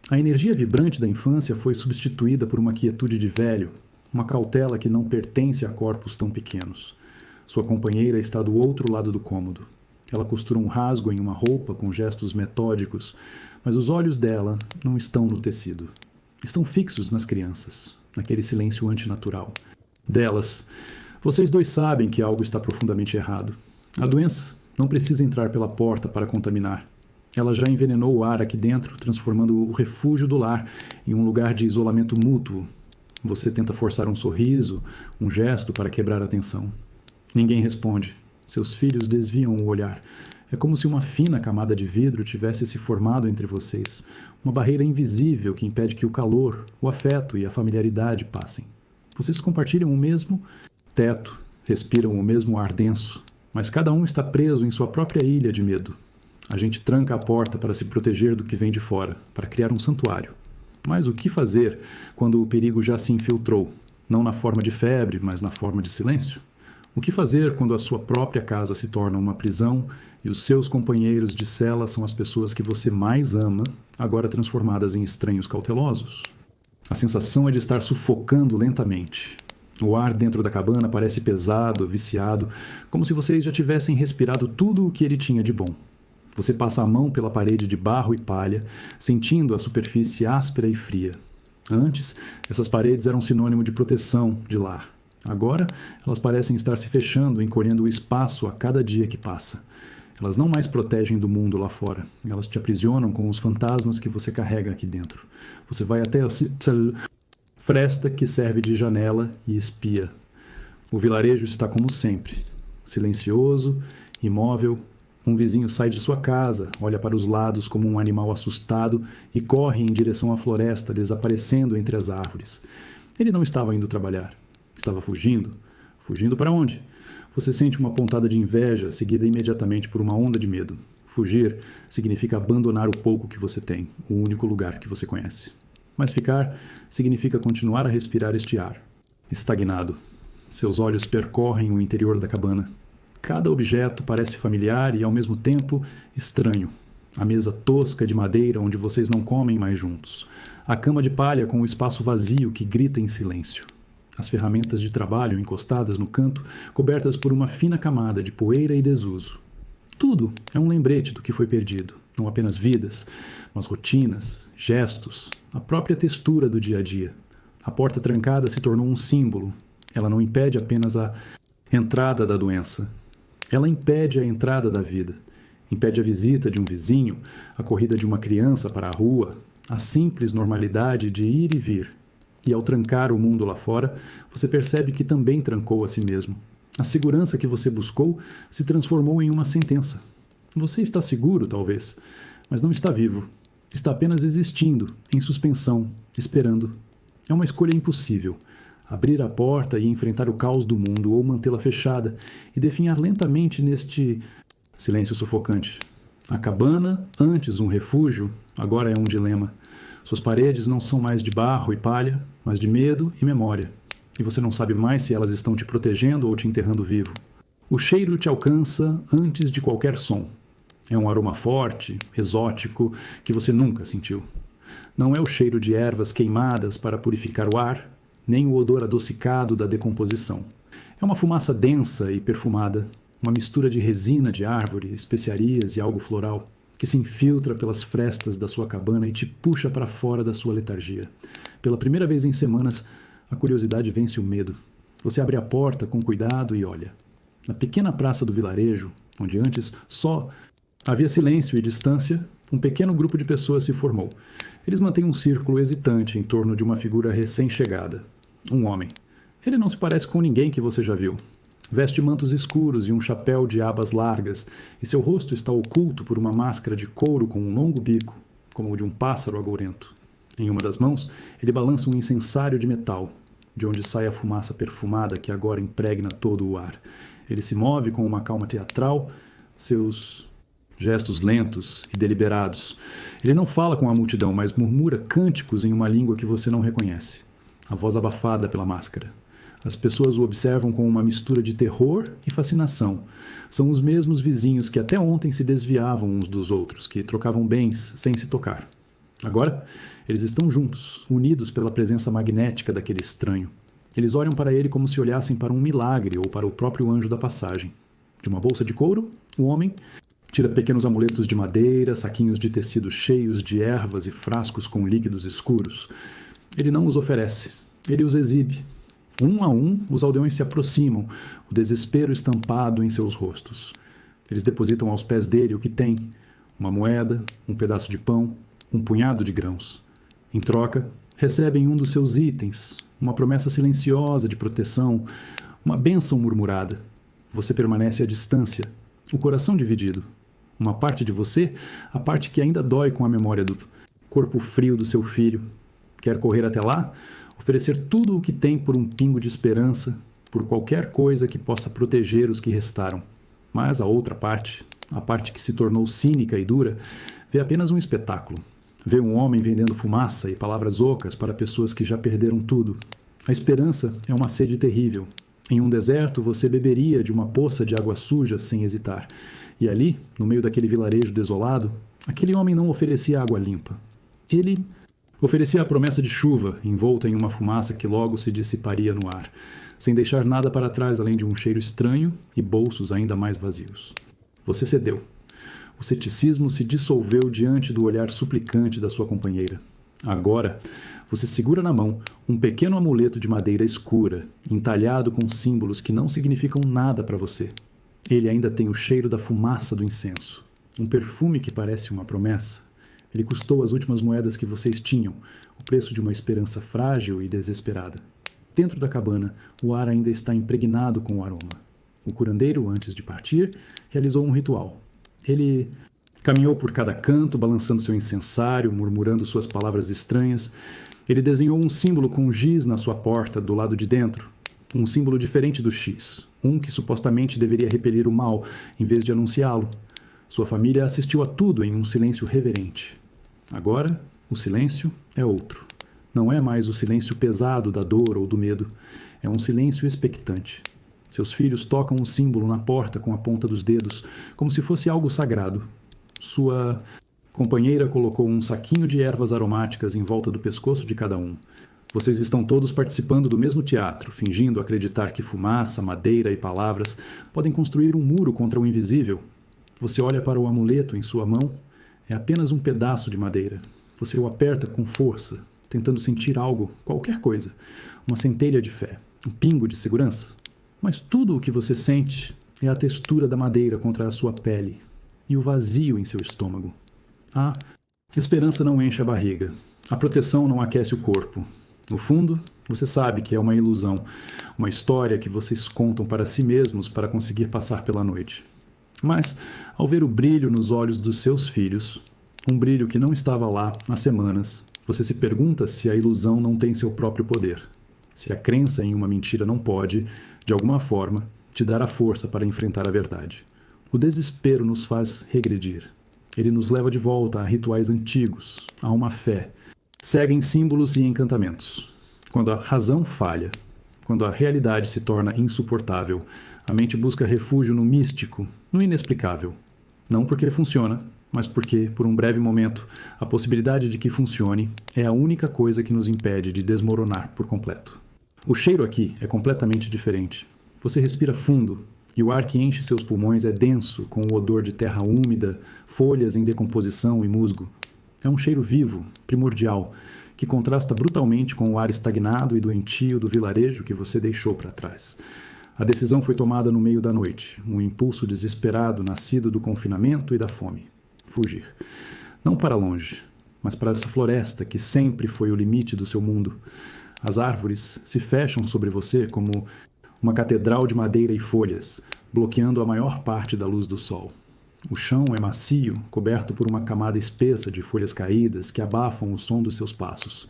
Speaker 1: A energia vibrante da infância foi substituída por uma quietude de velho, uma cautela que não pertence a corpos tão pequenos. Sua companheira está do outro lado do cômodo. Ela costura um rasgo em uma roupa com gestos metódicos, mas os olhos dela não estão no tecido. Estão fixos nas crianças, naquele silêncio antinatural. Delas, vocês dois sabem que algo está profundamente errado. A doença não precisa entrar pela porta para contaminar. Ela já envenenou o ar aqui dentro, transformando o refúgio do lar em um lugar de isolamento mútuo. Você tenta forçar um sorriso, um gesto para quebrar a tensão. Ninguém responde. Seus filhos desviam o olhar. É como se uma fina camada de vidro tivesse se formado entre vocês, uma barreira invisível que impede que o calor, o afeto e a familiaridade passem. Vocês compartilham o mesmo teto, respiram o mesmo ar denso, mas cada um está preso em sua própria ilha de medo. A gente tranca a porta para se proteger do que vem de fora, para criar um santuário. Mas o que fazer quando o perigo já se infiltrou, não na forma de febre, mas na forma de silêncio? O que fazer quando a sua própria casa se torna uma prisão e os seus companheiros de cela são as pessoas que você mais ama, agora transformadas em estranhos cautelosos? A sensação é de estar sufocando lentamente. O ar dentro da cabana parece pesado, viciado, como se vocês já tivessem respirado tudo o que ele tinha de bom. Você passa a mão pela parede de barro e palha, sentindo a superfície áspera e fria. Antes, essas paredes eram sinônimo de proteção, de lar. Agora, elas parecem estar se fechando, encolhendo o espaço a cada dia que passa. Elas não mais protegem do mundo lá fora. Elas te aprisionam com os fantasmas que você carrega aqui dentro. Você vai até a fresta que serve de janela e espia. O vilarejo está como sempre, silencioso Imóvel, um vizinho sai de sua casa, olha para os lados como um animal assustado e corre em direção à floresta, desaparecendo entre as árvores. Ele não estava indo trabalhar. Estava fugindo. Fugindo para onde? Você sente uma pontada de inveja, seguida imediatamente por uma onda de medo. Fugir significa abandonar o pouco que você tem, o único lugar que você conhece. Mas ficar significa continuar a respirar este ar. Estagnado. Seus olhos percorrem o interior da cabana. Cada objeto parece familiar e, ao mesmo tempo, estranho. A mesa tosca de madeira onde vocês não comem mais juntos. A cama de palha com o espaço vazio que grita em silêncio. As ferramentas de trabalho encostadas no canto, cobertas por uma fina camada de poeira e desuso. Tudo é um lembrete do que foi perdido. Não apenas vidas, mas rotinas, gestos, a própria textura do dia a dia. A porta trancada se tornou um símbolo. Ela não impede apenas a entrada da doença. Ela impede a entrada da vida. Impede a visita de um vizinho, a corrida de uma criança para a rua, a simples normalidade de ir e vir. E ao trancar o mundo lá fora, você percebe que também trancou a si mesmo. A segurança que você buscou se transformou em uma sentença. Você está seguro, talvez, mas não está vivo. Está apenas existindo, em suspensão, esperando. É uma escolha impossível. Abrir a porta e enfrentar o caos do mundo ou mantê-la fechada e definhar lentamente neste silêncio sufocante. A cabana, antes um refúgio, agora é um dilema. Suas paredes não são mais de barro e palha, mas de medo e memória. E você não sabe mais se elas estão te protegendo ou te enterrando vivo. O cheiro te alcança antes de qualquer som. É um aroma forte, exótico, que você nunca sentiu. Não é o cheiro de ervas queimadas para purificar o ar, nem o odor adocicado da decomposição. É uma fumaça densa e perfumada, uma mistura de resina de árvore, especiarias e algo floral, que se infiltra pelas frestas da sua cabana e te puxa para fora da sua letargia. Pela primeira vez em semanas, a curiosidade vence o medo. Você abre a porta com cuidado e olha. Na pequena praça do vilarejo, onde antes só havia silêncio e distância, um pequeno grupo de pessoas se formou. Eles mantêm um círculo hesitante em torno de uma figura recém-chegada. Um homem. Ele não se parece com ninguém que você já viu. Veste mantos escuros e um chapéu de abas largas, e seu rosto está oculto por uma máscara de couro com um longo bico, como o de um pássaro agourento. Em uma das mãos, ele balança um incensário de metal, de onde sai a fumaça perfumada que agora impregna todo o ar. Ele se move com uma calma teatral, seus gestos lentos e deliberados. Ele não fala com a multidão, mas murmura cânticos em uma língua que você não reconhece. A voz abafada pela máscara. As pessoas o observam com uma mistura de terror e fascinação. São os mesmos vizinhos que até ontem se desviavam uns dos outros, que trocavam bens sem se tocar. Agora, eles estão juntos, unidos pela presença magnética daquele estranho. Eles olham para ele como se olhassem para um milagre ou para o próprio anjo da passagem. De uma bolsa de couro, o homem tira pequenos amuletos de madeira, saquinhos de tecido cheios de ervas e frascos com líquidos escuros. Ele não os oferece, ele os exibe. Um a um, os aldeões se aproximam, o desespero estampado em seus rostos. Eles depositam aos pés dele o que tem: uma moeda, um pedaço de pão, um punhado de grãos. Em troca, recebem um dos seus itens, uma promessa silenciosa de proteção, uma bênção murmurada. Você permanece à distância, o coração dividido. Uma parte de você, a parte que ainda dói com a memória do corpo frio do seu filho. Quer correr até lá? Oferecer tudo o que tem por um pingo de esperança, por qualquer coisa que possa proteger os que restaram. Mas a outra parte, a parte que se tornou cínica e dura, vê apenas um espetáculo. Vê um homem vendendo fumaça e palavras ocas para pessoas que já perderam tudo. A esperança é uma sede terrível. Em um deserto, você beberia de uma poça de água suja sem hesitar. E ali, no meio daquele vilarejo desolado, aquele homem não oferecia água limpa. Ele oferecia a promessa de chuva, envolta em uma fumaça que logo se dissiparia no ar, sem deixar nada para trás além de um cheiro estranho e bolsos ainda mais vazios. Você cedeu. O ceticismo se dissolveu diante do olhar suplicante da sua companheira. Agora, você segura na mão um pequeno amuleto de madeira escura, entalhado com símbolos que não significam nada para você. Ele ainda tem o cheiro da fumaça do incenso, um perfume que parece uma promessa. Ele custou as últimas moedas que vocês tinham, o preço de uma esperança frágil e desesperada. Dentro da cabana, o ar ainda está impregnado com o aroma. O curandeiro, antes de partir, realizou um ritual. Ele caminhou por cada canto, balançando seu incensário, murmurando suas palavras estranhas. Ele desenhou um símbolo com um giz na sua porta, do lado de dentro. Um símbolo diferente do X. Um que supostamente deveria repelir o mal, em vez de anunciá-lo. Sua família assistiu a tudo em um silêncio reverente. Agora, o silêncio é outro. Não é mais o silêncio pesado da dor ou do medo. É um silêncio expectante. Seus filhos tocam um símbolo na porta com a ponta dos dedos, como se fosse algo sagrado. Sua companheira colocou um saquinho de ervas aromáticas em volta do pescoço de cada um. Vocês estão todos participando do mesmo teatro, fingindo acreditar que fumaça, madeira e palavras podem construir um muro contra o invisível. Você olha para o amuleto em sua mão. É apenas um pedaço de madeira. Você o aperta com força, tentando sentir algo, qualquer coisa. Uma centelha de fé, um pingo de segurança. Mas tudo o que você sente é a textura da madeira contra a sua pele e o vazio em seu estômago. A esperança não enche a barriga. A proteção não aquece o corpo. No fundo, você sabe que é uma ilusão, uma história que vocês contam para si mesmos para conseguir passar pela noite. Mas, ao ver o brilho nos olhos dos seus filhos, um brilho que não estava lá há semanas, você se pergunta se a ilusão não tem seu próprio poder. Se a crença em uma mentira não pode, de alguma forma, te dar a força para enfrentar a verdade. O desespero nos faz regredir. Ele nos leva de volta a rituais antigos, a uma fé. Seguem símbolos e encantamentos. Quando a razão falha, quando a realidade se torna insuportável, a mente busca refúgio no místico, no inexplicável. Não porque funciona, mas porque, por um breve momento, a possibilidade de que funcione é a única coisa que nos impede de desmoronar por completo. O cheiro aqui é completamente diferente. Você respira fundo, e o ar que enche seus pulmões é denso, com o odor de terra úmida, folhas em decomposição e musgo. É um cheiro vivo, primordial, que contrasta brutalmente com o ar estagnado e doentio do vilarejo que você deixou para trás. A decisão foi tomada no meio da noite, um impulso desesperado nascido do confinamento e da fome. Fugir. Não para longe, mas para essa floresta que sempre foi o limite do seu mundo. As árvores se fecham sobre você como uma catedral de madeira e folhas, bloqueando a maior parte da luz do sol. O chão é macio, coberto por uma camada espessa de folhas caídas que abafam o som dos seus passos.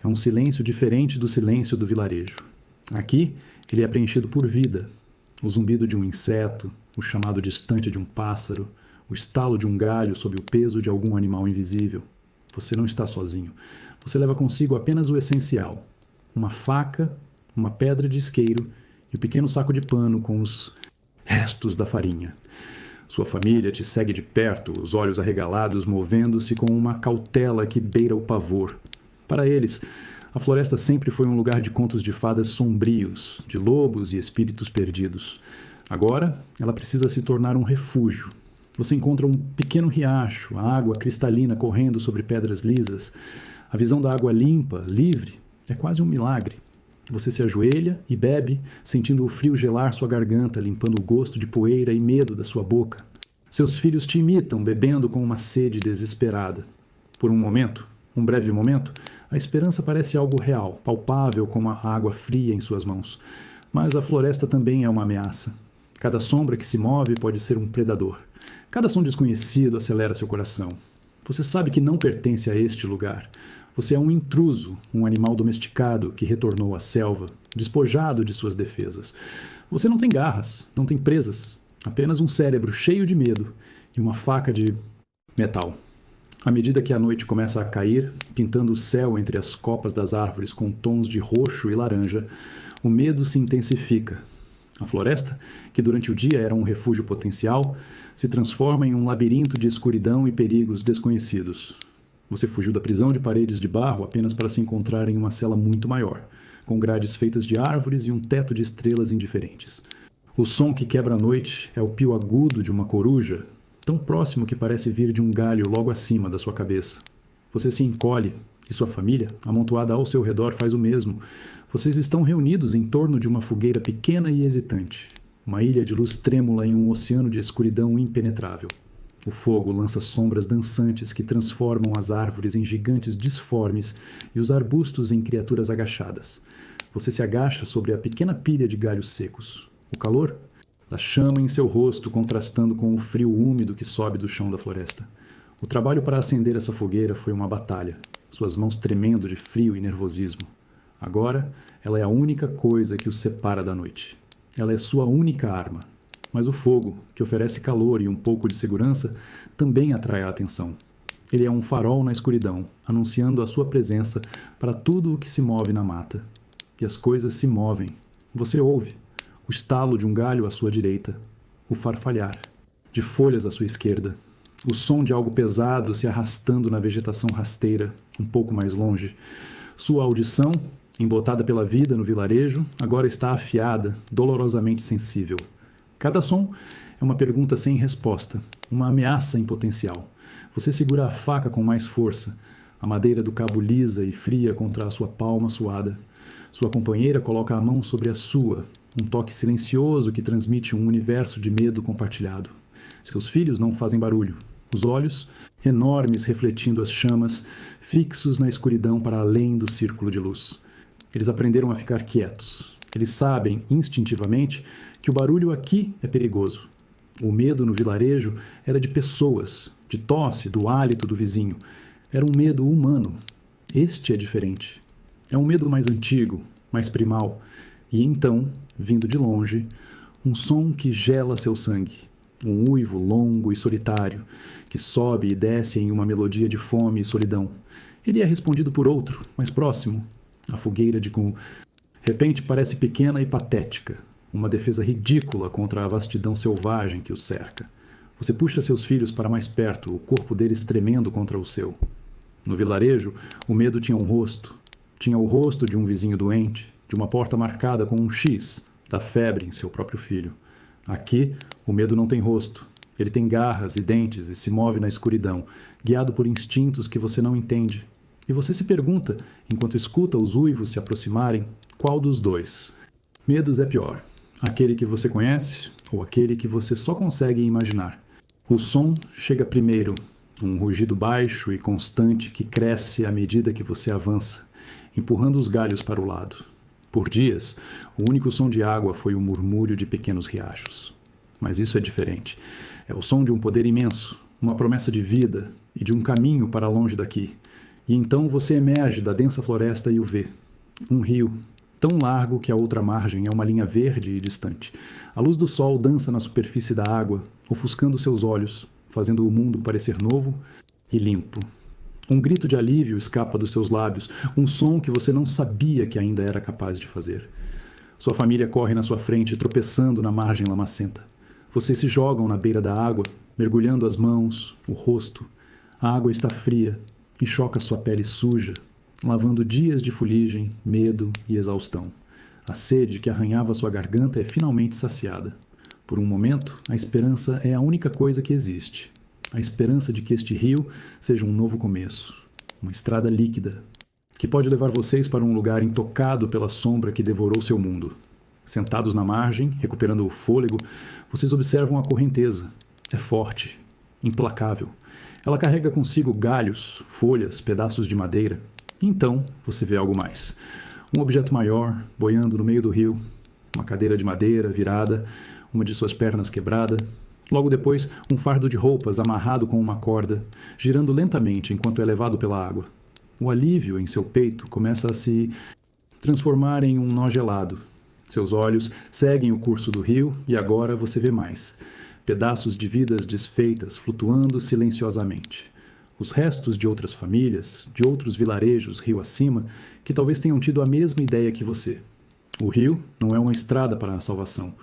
Speaker 1: É um silêncio diferente do silêncio do vilarejo. Aqui, ele é preenchido por vida. O zumbido de um inseto, o chamado distante de um pássaro, o estalo de um galho sob o peso de algum animal invisível. Você não está sozinho. Você leva consigo apenas o essencial. Uma faca, uma pedra de isqueiro e o pequeno saco de pano com os restos da farinha. Sua família te segue de perto, os olhos arregalados, movendo-se com uma cautela que beira o pavor. Para eles, a floresta sempre foi um lugar de contos de fadas sombrios, de lobos e espíritos perdidos. Agora, ela precisa se tornar um refúgio. Você encontra um pequeno riacho, a água cristalina correndo sobre pedras lisas. A visão da água limpa, livre, é quase um milagre. Você se ajoelha e bebe, sentindo o frio gelar sua garganta, limpando o gosto de poeira e medo da sua boca. Seus filhos te imitam, bebendo com uma sede desesperada. Por um momento, um breve momento, a esperança parece algo real, palpável como a água fria em suas mãos. Mas a floresta também é uma ameaça. Cada sombra que se move pode ser um predador. Cada som desconhecido acelera seu coração. Você sabe que não pertence a este lugar. Você é um intruso, um animal domesticado que retornou à selva, despojado de suas defesas. Você não tem garras, não tem presas, apenas um cérebro cheio de medo e uma faca de metal. À medida que a noite começa a cair, pintando o céu entre as copas das árvores com tons de roxo e laranja, o medo se intensifica. A floresta, que durante o dia era um refúgio potencial, se transforma em um labirinto de escuridão e perigos desconhecidos. Você fugiu da prisão de paredes de barro apenas para se encontrar em uma cela muito maior, com grades feitas de árvores e um teto de estrelas indiferentes. O som que quebra a noite é o pio agudo de uma coruja, tão próximo que parece vir de um galho logo acima da sua cabeça. Você se encolhe, e sua família, amontoada ao seu redor, faz o mesmo. Vocês estão reunidos em torno de uma fogueira pequena e hesitante, uma ilha de luz trêmula em um oceano de escuridão impenetrável. O fogo lança sombras dançantes que transformam as árvores em gigantes disformes e os arbustos em criaturas agachadas. Você se agacha sobre a pequena pilha de galhos secos. O calor da chama em seu rosto contrastando com o frio úmido que sobe do chão da floresta. O trabalho para acender essa fogueira foi uma batalha, suas mãos tremendo de frio e nervosismo. Agora, ela é a única coisa que os separa da noite. Ela é sua única arma. Mas o fogo, que oferece calor e um pouco de segurança, também atrai a atenção. Ele é um farol na escuridão, anunciando a sua presença para tudo o que se move na mata. E as coisas se movem. Você ouve o estalo de um galho à sua direita, o farfalhar de folhas à sua esquerda, o som de algo pesado se arrastando na vegetação rasteira, um pouco mais longe. Sua audição, embotada pela vida no vilarejo, agora está afiada, dolorosamente sensível. Cada som é uma pergunta sem resposta, uma ameaça em potencial. Você segura a faca com mais força, a madeira do cabo lisa e fria contra a sua palma suada. Sua companheira coloca a mão sobre a sua, um toque silencioso que transmite um universo de medo compartilhado. Seus filhos não fazem barulho. Os olhos, enormes refletindo as chamas, fixos na escuridão para além do círculo de luz. Eles aprenderam a ficar quietos. Eles sabem, instintivamente, que o barulho aqui é perigoso. O medo no vilarejo era de pessoas, de tosse, do hálito do vizinho. Era um medo humano. Este é diferente. É um medo mais antigo, mais primal. E então, vindo de longe, um som que gela seu sangue. Um uivo longo e solitário, que sobe e desce em uma melodia de fome e solidão. Ele é respondido por outro, mais próximo. A fogueira de repente parece pequena e patética, uma defesa ridícula contra a vastidão selvagem que os cerca. Você puxa seus filhos para mais perto, o corpo deles tremendo contra o seu. No vilarejo, o medo tinha um rosto. Tinha o rosto de um vizinho doente, de uma porta marcada com um X, da febre em seu próprio filho. Aqui, o medo não tem rosto. Ele tem garras e dentes e se move na escuridão, guiado por instintos que você não entende. E você se pergunta, enquanto escuta os uivos se aproximarem, qual dos dois? Medos é pior. Aquele que você conhece ou aquele que você só consegue imaginar. O som chega primeiro, um rugido baixo e constante que cresce à medida que você avança, empurrando os galhos para o lado. Por dias, o único som de água foi o murmúrio de pequenos riachos. Mas isso é diferente. É o som de um poder imenso, uma promessa de vida e de um caminho para longe daqui. E então você emerge da densa floresta e o vê. Um rio, tão largo que a outra margem é uma linha verde e distante. A luz do sol dança na superfície da água, ofuscando seus olhos, fazendo o mundo parecer novo e limpo. Um grito de alívio escapa dos seus lábios, um som que você não sabia que ainda era capaz de fazer. Sua família corre na sua frente, tropeçando na margem lamacenta. Vocês se jogam na beira da água, mergulhando as mãos, o rosto. A água está fria e choca sua pele suja, lavando dias de fuligem, medo e exaustão. A sede que arranhava sua garganta é finalmente saciada. Por um momento, a esperança é a única coisa que existe. A esperança de que este rio seja um novo começo, uma estrada líquida, que pode levar vocês para um lugar intocado pela sombra que devorou seu mundo. Sentados na margem, recuperando o fôlego, vocês observam a correnteza. É forte, implacável. Ela carrega consigo galhos, folhas, pedaços de madeira. E então, você vê algo mais. Um objeto maior, boiando no meio do rio. Uma cadeira de madeira virada, uma de suas pernas quebrada. Logo depois, um fardo de roupas amarrado com uma corda, girando lentamente enquanto é levado pela água. O alívio em seu peito começa a se transformar em um nó gelado. Seus olhos seguem o curso do rio e agora você vê mais. Pedaços de vidas desfeitas flutuando silenciosamente. Os restos de outras famílias, de outros vilarejos rio acima, que talvez tenham tido a mesma ideia que você. O rio não é uma estrada para a salvação.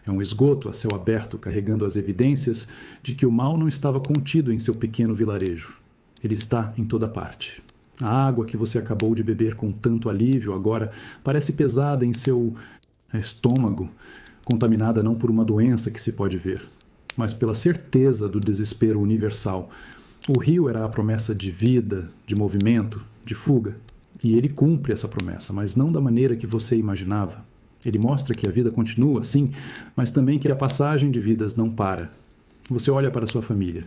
Speaker 1: É um esgoto a céu aberto carregando as evidências de que o mal não estava contido em seu pequeno vilarejo. Ele está em toda parte. A água que você acabou de beber com tanto alívio agora parece pesada em seu estômago, contaminada não por uma doença que se pode ver, mas pela certeza do desespero universal. O rio era a promessa de vida, de movimento, de fuga. E ele cumpre essa promessa, mas não da maneira que você imaginava. Ele mostra que a vida continua, sim, mas também que a passagem de vidas não para. Você olha para sua família.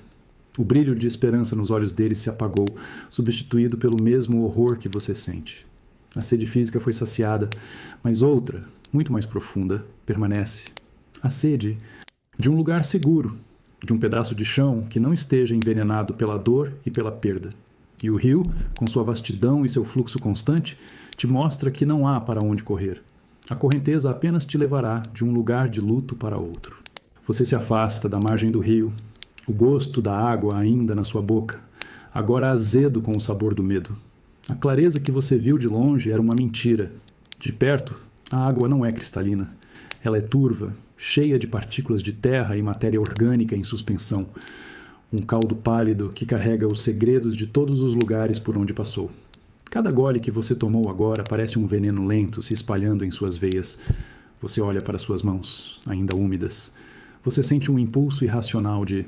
Speaker 1: O brilho de esperança nos olhos deles se apagou, substituído pelo mesmo horror que você sente. A sede física foi saciada, mas outra, muito mais profunda, permanece. A sede de um lugar seguro, de um pedaço de chão que não esteja envenenado pela dor e pela perda. E o rio, com sua vastidão e seu fluxo constante, te mostra que não há para onde correr. A correnteza apenas te levará de um lugar de luto para outro. Você se afasta da margem do rio, o gosto da água ainda na sua boca, agora azedo com o sabor do medo. A clareza que você viu de longe era uma mentira. De perto, a água não é cristalina. Ela é turva, cheia de partículas de terra e matéria orgânica em suspensão. Um caldo pálido que carrega os segredos de todos os lugares por onde passou. Cada gole que você tomou agora parece um veneno lento se espalhando em suas veias. Você olha para suas mãos, ainda úmidas. Você sente um impulso irracional de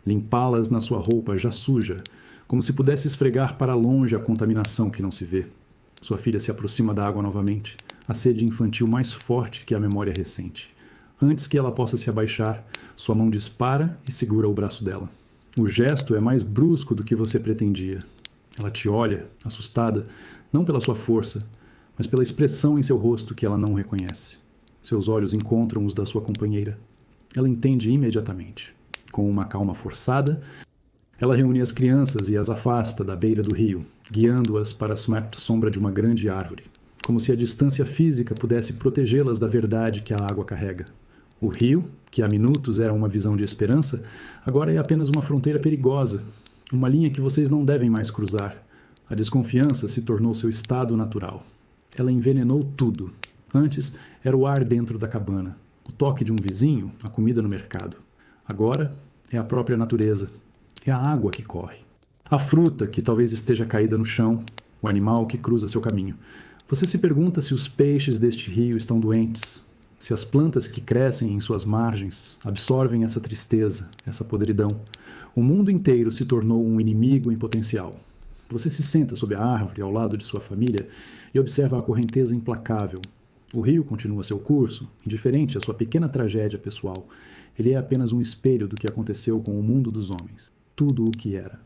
Speaker 1: limpá-las na sua roupa já suja, como se pudesse esfregar para longe a contaminação que não se vê. Sua filha se aproxima da água novamente, a sede infantil mais forte que a memória recente. Antes que ela possa se abaixar, sua mão dispara e segura o braço dela. O gesto é mais brusco do que você pretendia. Ela te olha, assustada, não pela sua força, mas pela expressão em seu rosto que ela não reconhece. Seus olhos encontram os da sua companheira. Ela entende imediatamente. Com uma calma forçada, ela reúne as crianças e as afasta da beira do rio, guiando-as para a sombra de uma grande árvore, como se a distância física pudesse protegê-las da verdade que a água carrega. O rio, que há minutos era uma visão de esperança, agora é apenas uma fronteira perigosa, uma linha que vocês não devem mais cruzar. A desconfiança se tornou seu estado natural. Ela envenenou tudo. Antes era o ar dentro da cabana, o toque de um vizinho, a comida no mercado. Agora é a própria natureza. É a água que corre. A fruta que talvez esteja caída no chão, o animal que cruza seu caminho. Você se pergunta se os peixes deste rio estão doentes, se as plantas que crescem em suas margens absorvem essa tristeza, essa podridão. O mundo inteiro se tornou um inimigo em potencial. Você se senta sob a árvore ao lado de sua família e observa a correnteza implacável. O rio continua seu curso, indiferente à sua pequena tragédia pessoal. Ele é apenas um espelho do que aconteceu com o mundo dos homens. Tudo o que era.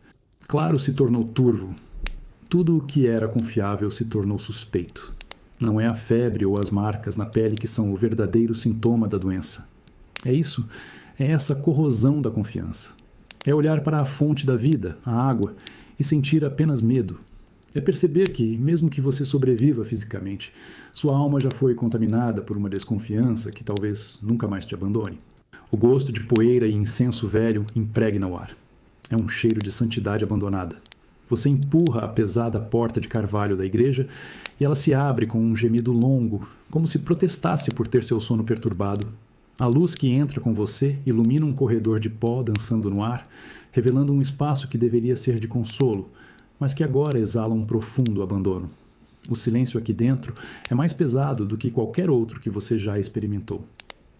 Speaker 1: Claro se tornou turvo. Tudo o que era confiável se tornou suspeito. Não é a febre ou as marcas na pele que são o verdadeiro sintoma da doença. É isso, é essa corrosão da confiança. É olhar para a fonte da vida, a água, e sentir apenas medo. É perceber que, mesmo que você sobreviva fisicamente, sua alma já foi contaminada por uma desconfiança que talvez nunca mais te abandone. O gosto de poeira e incenso velho impregna o ar. É um cheiro de santidade abandonada. Você empurra a pesada porta de carvalho da igreja e ela se abre com um gemido longo, como se protestasse por ter seu sono perturbado. A luz que entra com você ilumina um corredor de pó dançando no ar, revelando um espaço que deveria ser de consolo, mas que agora exala um profundo abandono. O silêncio aqui dentro é mais pesado do que qualquer outro que você já experimentou.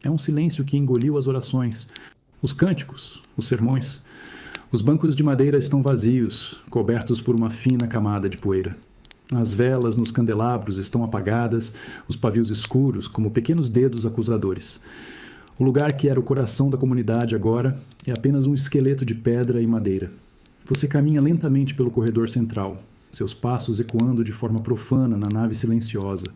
Speaker 1: É um silêncio que engoliu as orações, os cânticos, os sermões. Os bancos de madeira estão vazios, cobertos por uma fina camada de poeira. As velas nos candelabros estão apagadas, os pavios escuros como pequenos dedos acusadores. O lugar que era o coração da comunidade agora é apenas um esqueleto de pedra e madeira. Você caminha lentamente pelo corredor central, seus passos ecoando de forma profana na nave silenciosa.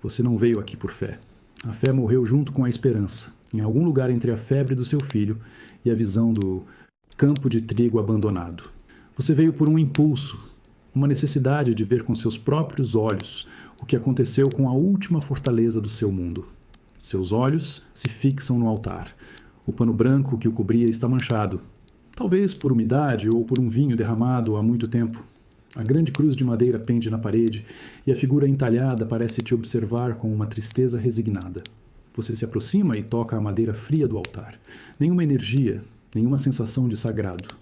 Speaker 1: Você não veio aqui por fé. A fé morreu junto com a esperança, em algum lugar entre a febre do seu filho e a visão do campo de trigo abandonado. Você veio por um impulso, uma necessidade de ver com seus próprios olhos o que aconteceu com a última fortaleza do seu mundo. Seus olhos se fixam no altar. O pano branco que o cobria está manchado, talvez por umidade ou por um vinho derramado há muito tempo. A grande cruz de madeira pende na parede e a figura entalhada parece te observar com uma tristeza resignada. Você se aproxima e toca a madeira fria do altar. Nenhuma energia, nenhuma sensação de sagrado.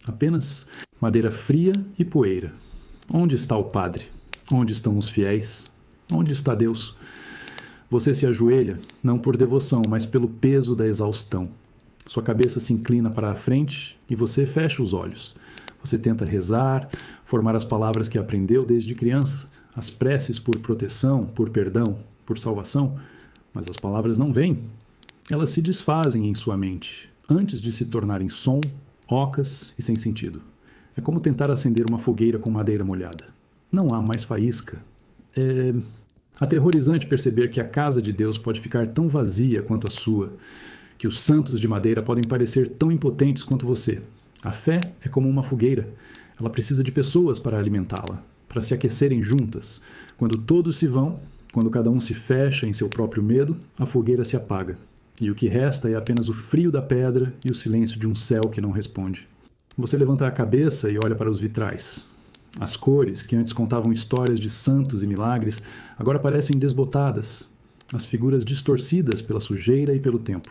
Speaker 1: Apenas madeira fria e poeira. Onde está o padre? Onde estão os fiéis? Onde está Deus? Você se ajoelha, não por devoção, mas pelo peso da exaustão. Sua cabeça se inclina para a frente e você fecha os olhos. Você tenta rezar, formar as palavras que aprendeu desde criança, as preces por proteção, por perdão, por salvação, mas as palavras não vêm. Elas se desfazem em sua mente, antes de se tornarem som, ocas e sem sentido. É como tentar acender uma fogueira com madeira molhada. Não há mais faísca. Aterrorizante perceber que a casa de Deus pode ficar tão vazia quanto a sua, que os santos de madeira podem parecer tão impotentes quanto você. A fé é como uma fogueira. Ela precisa de pessoas para alimentá-la, para se aquecerem juntas. Quando todos se vão, quando cada um se fecha em seu próprio medo, a fogueira se apaga. E o que resta é apenas o frio da pedra e o silêncio de um céu que não responde. Você levanta a cabeça e olha para os vitrais. As cores, que antes contavam histórias de santos e milagres, agora parecem desbotadas, as figuras distorcidas pela sujeira e pelo tempo.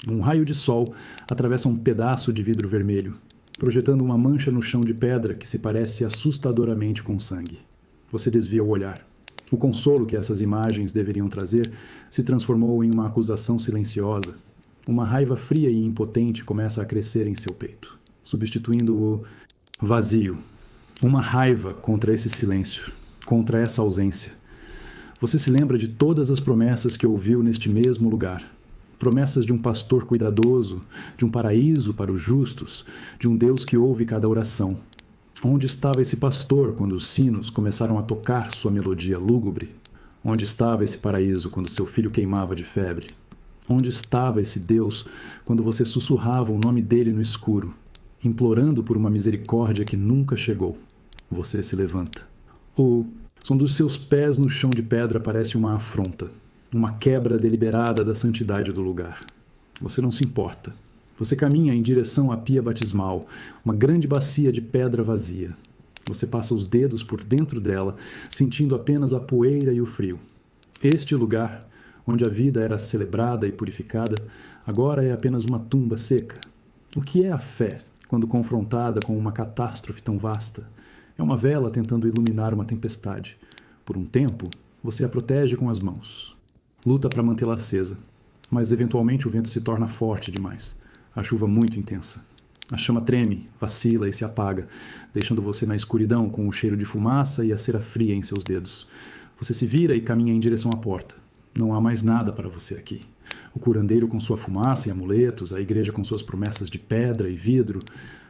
Speaker 1: Um raio de sol atravessa um pedaço de vidro vermelho, projetando uma mancha no chão de pedra que se parece assustadoramente com sangue. Você desvia o olhar. O consolo que essas imagens deveriam trazer se transformou em uma acusação silenciosa. Uma raiva fria e impotente começa a crescer em seu peito, substituindo o vazio. Uma raiva contra esse silêncio, contra essa ausência. Você se lembra de todas as promessas que ouviu neste mesmo lugar. Promessas de um pastor cuidadoso, de um paraíso para os justos, de um Deus que ouve cada oração. Onde estava esse pastor quando os sinos começaram a tocar sua melodia lúgubre? Onde estava esse paraíso quando seu filho queimava de febre? Onde estava esse Deus quando você sussurrava o nome dele no escuro, implorando por uma misericórdia que nunca chegou? Você se levanta. O som dos seus pés no chão de pedra parece uma afronta, uma quebra deliberada da santidade do lugar. Você não se importa. Você caminha em direção à pia batismal, uma grande bacia de pedra vazia. Você passa os dedos por dentro dela, sentindo apenas a poeira e o frio. Este lugar, onde a vida era celebrada e purificada, agora é apenas uma tumba seca. O que é a fé quando confrontada com uma catástrofe tão vasta? É uma vela tentando iluminar uma tempestade. Por um tempo, você a protege com as mãos. Luta para mantê-la acesa, mas eventualmente o vento se torna forte demais. A chuva muito intensa. A chama treme, vacila e se apaga, deixando você na escuridão com o cheiro de fumaça e a cera fria em seus dedos. Você se vira e caminha em direção à porta. Não há mais nada para você aqui. O curandeiro com sua fumaça e amuletos, a igreja com suas promessas de pedra e vidro,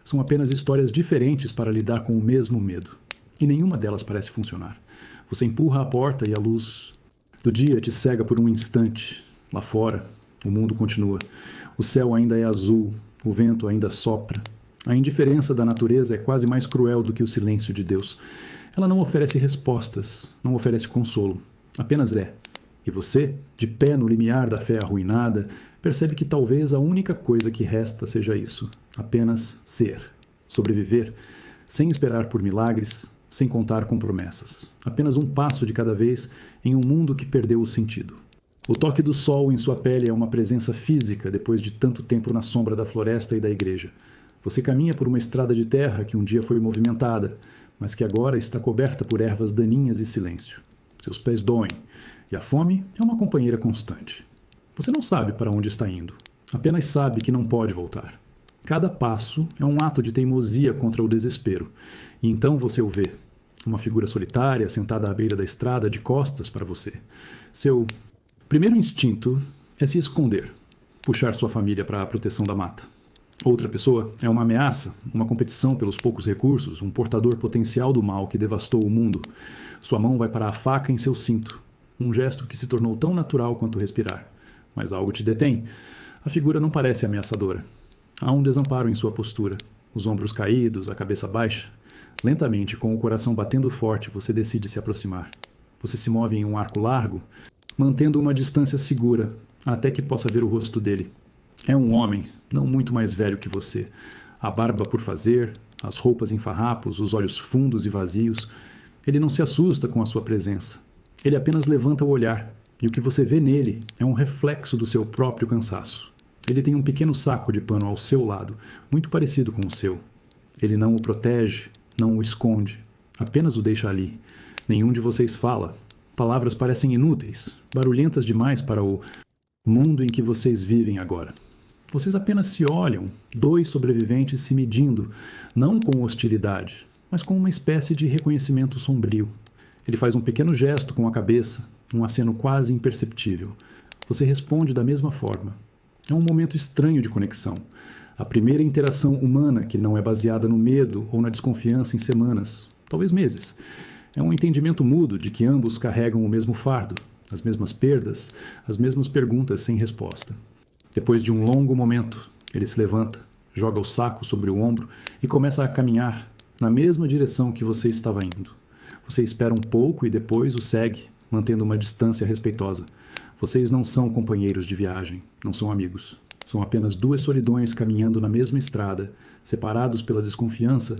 Speaker 1: são apenas histórias diferentes para lidar com o mesmo medo. E nenhuma delas parece funcionar. Você empurra a porta e a luz do dia te cega por um instante. Lá fora, o mundo continua. O céu ainda é azul, o vento ainda sopra. A indiferença da natureza é quase mais cruel do que o silêncio de Deus. Ela não oferece respostas, não oferece consolo. Apenas é. E você, de pé no limiar da fé arruinada, percebe que talvez a única coisa que resta seja isso. Apenas ser. Sobreviver, sem esperar por milagres, sem contar com promessas. Apenas um passo de cada vez em um mundo que perdeu o sentido. O toque do sol em sua pele é uma presença física depois de tanto tempo na sombra da floresta e da igreja. Você caminha por uma estrada de terra que um dia foi movimentada, mas que agora está coberta por ervas daninhas e silêncio. Seus pés doem, e a fome é uma companheira constante. Você não sabe para onde está indo, apenas sabe que não pode voltar. Cada passo é um ato de teimosia contra o desespero, e então você o vê. Uma figura solitária sentada à beira da estrada de costas para você. Seu primeiro instinto é se esconder, puxar sua família para a proteção da mata. Outra pessoa é uma ameaça, uma competição pelos poucos recursos, um portador potencial do mal que devastou o mundo. Sua mão vai para a faca em seu cinto, um gesto que se tornou tão natural quanto respirar. Mas algo te detém. A figura não parece ameaçadora. Há um desamparo em sua postura, os ombros caídos, a cabeça baixa. Lentamente, com o coração batendo forte, você decide se aproximar. Você se move em um arco largo, mantendo uma distância segura, até que possa ver o rosto dele. É um homem, não muito mais velho que você. A barba por fazer, as roupas em farrapos, os olhos fundos e vazios. Ele não se assusta com a sua presença. Ele apenas levanta o olhar, e o que você vê nele é um reflexo do seu próprio cansaço. Ele tem um pequeno saco de pano ao seu lado, muito parecido com o seu. Ele não o protege, não o esconde, apenas o deixa ali. Nenhum de vocês fala. Palavras parecem inúteis, barulhentas demais para o mundo em que vocês vivem agora. Vocês apenas se olham, dois sobreviventes se medindo, não com hostilidade, mas com uma espécie de reconhecimento sombrio. Ele faz um pequeno gesto com a cabeça, um aceno quase imperceptível. Você responde da mesma forma. É um momento estranho de conexão. A primeira interação humana que não é baseada no medo ou na desconfiança em semanas, talvez meses. É um entendimento mudo de que ambos carregam o mesmo fardo, as mesmas perdas, as mesmas perguntas sem resposta. Depois de um longo momento, ele se levanta, joga o saco sobre o ombro e começa a caminhar na mesma direção que você estava indo. Você espera um pouco e depois o segue, mantendo uma distância respeitosa. Vocês não são companheiros de viagem, não são amigos. São apenas duas solidões caminhando na mesma estrada, separados pela desconfiança,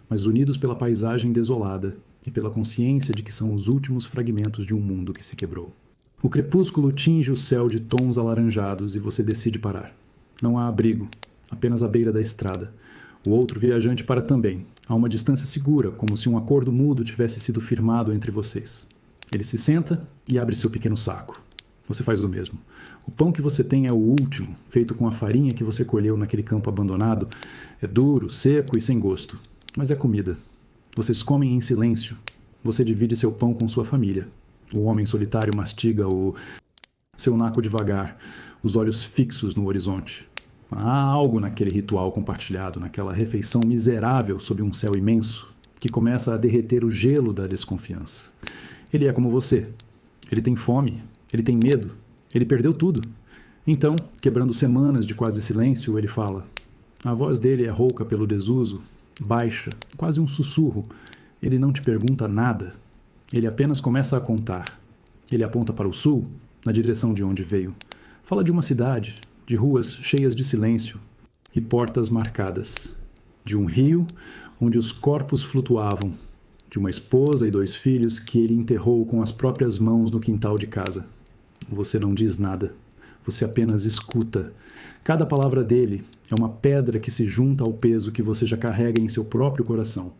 Speaker 1: mas unidos pela paisagem desolada e pela consciência de que são os últimos fragmentos de um mundo que se quebrou. O crepúsculo tinge o céu de tons alaranjados e você decide parar. Não há abrigo, apenas a beira da estrada. O outro viajante para também, a uma distância segura, como se um acordo mudo tivesse sido firmado entre vocês. Ele se senta e abre seu pequeno saco. Você faz o mesmo. O pão que você tem é o último, feito com a farinha que você colheu naquele campo abandonado. É duro, seco e sem gosto, mas é comida. Vocês comem em silêncio. Você divide seu pão com sua família. O homem solitário mastiga seu naco devagar, os olhos fixos no horizonte. Há algo naquele ritual compartilhado, naquela refeição miserável sob um céu imenso, que começa a derreter o gelo da desconfiança. Ele é como você. Ele tem fome, ele tem medo, ele perdeu tudo. Então, quebrando semanas de quase silêncio, ele fala. A voz dele é rouca pelo desuso, baixa, quase um sussurro. Ele não te pergunta nada. Ele apenas começa a contar. Ele aponta para o sul, na direção de onde veio. Fala de uma cidade, de ruas cheias de silêncio e portas marcadas. De um rio onde os corpos flutuavam. De uma esposa e 2 filhos que ele enterrou com as próprias mãos no quintal de casa. Você não diz nada. Você apenas escuta. Cada palavra dele é uma pedra que se junta ao peso que você já carrega em seu próprio coração.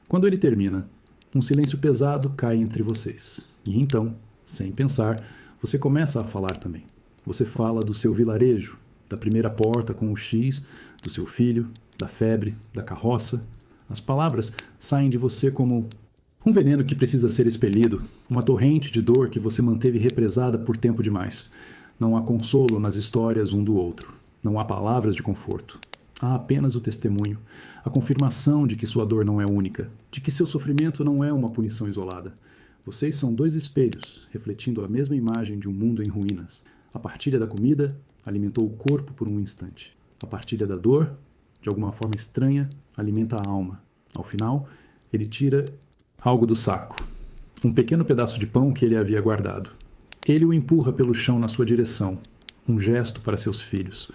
Speaker 1: Quando ele termina, um silêncio pesado cai entre vocês. E então, sem pensar, você começa a falar também. Você fala do seu vilarejo, da primeira porta com o X, do seu filho, da febre, da carroça. As palavras saem de você como um veneno que precisa ser expelido, uma torrente de dor que você manteve represada por tempo demais. Não há consolo nas histórias um do outro. Não há palavras de conforto. Há apenas o testemunho, a confirmação de que sua dor não é única, de que seu sofrimento não é uma punição isolada. Vocês são 2 espelhos, refletindo a mesma imagem de um mundo em ruínas. A partilha da comida alimentou o corpo por um instante. A partilha da dor, de alguma forma estranha, alimenta a alma. Ao final, ele tira algo do saco. Um pequeno pedaço de pão que ele havia guardado. Ele o empurra pelo chão na sua direção. Um gesto para seus filhos.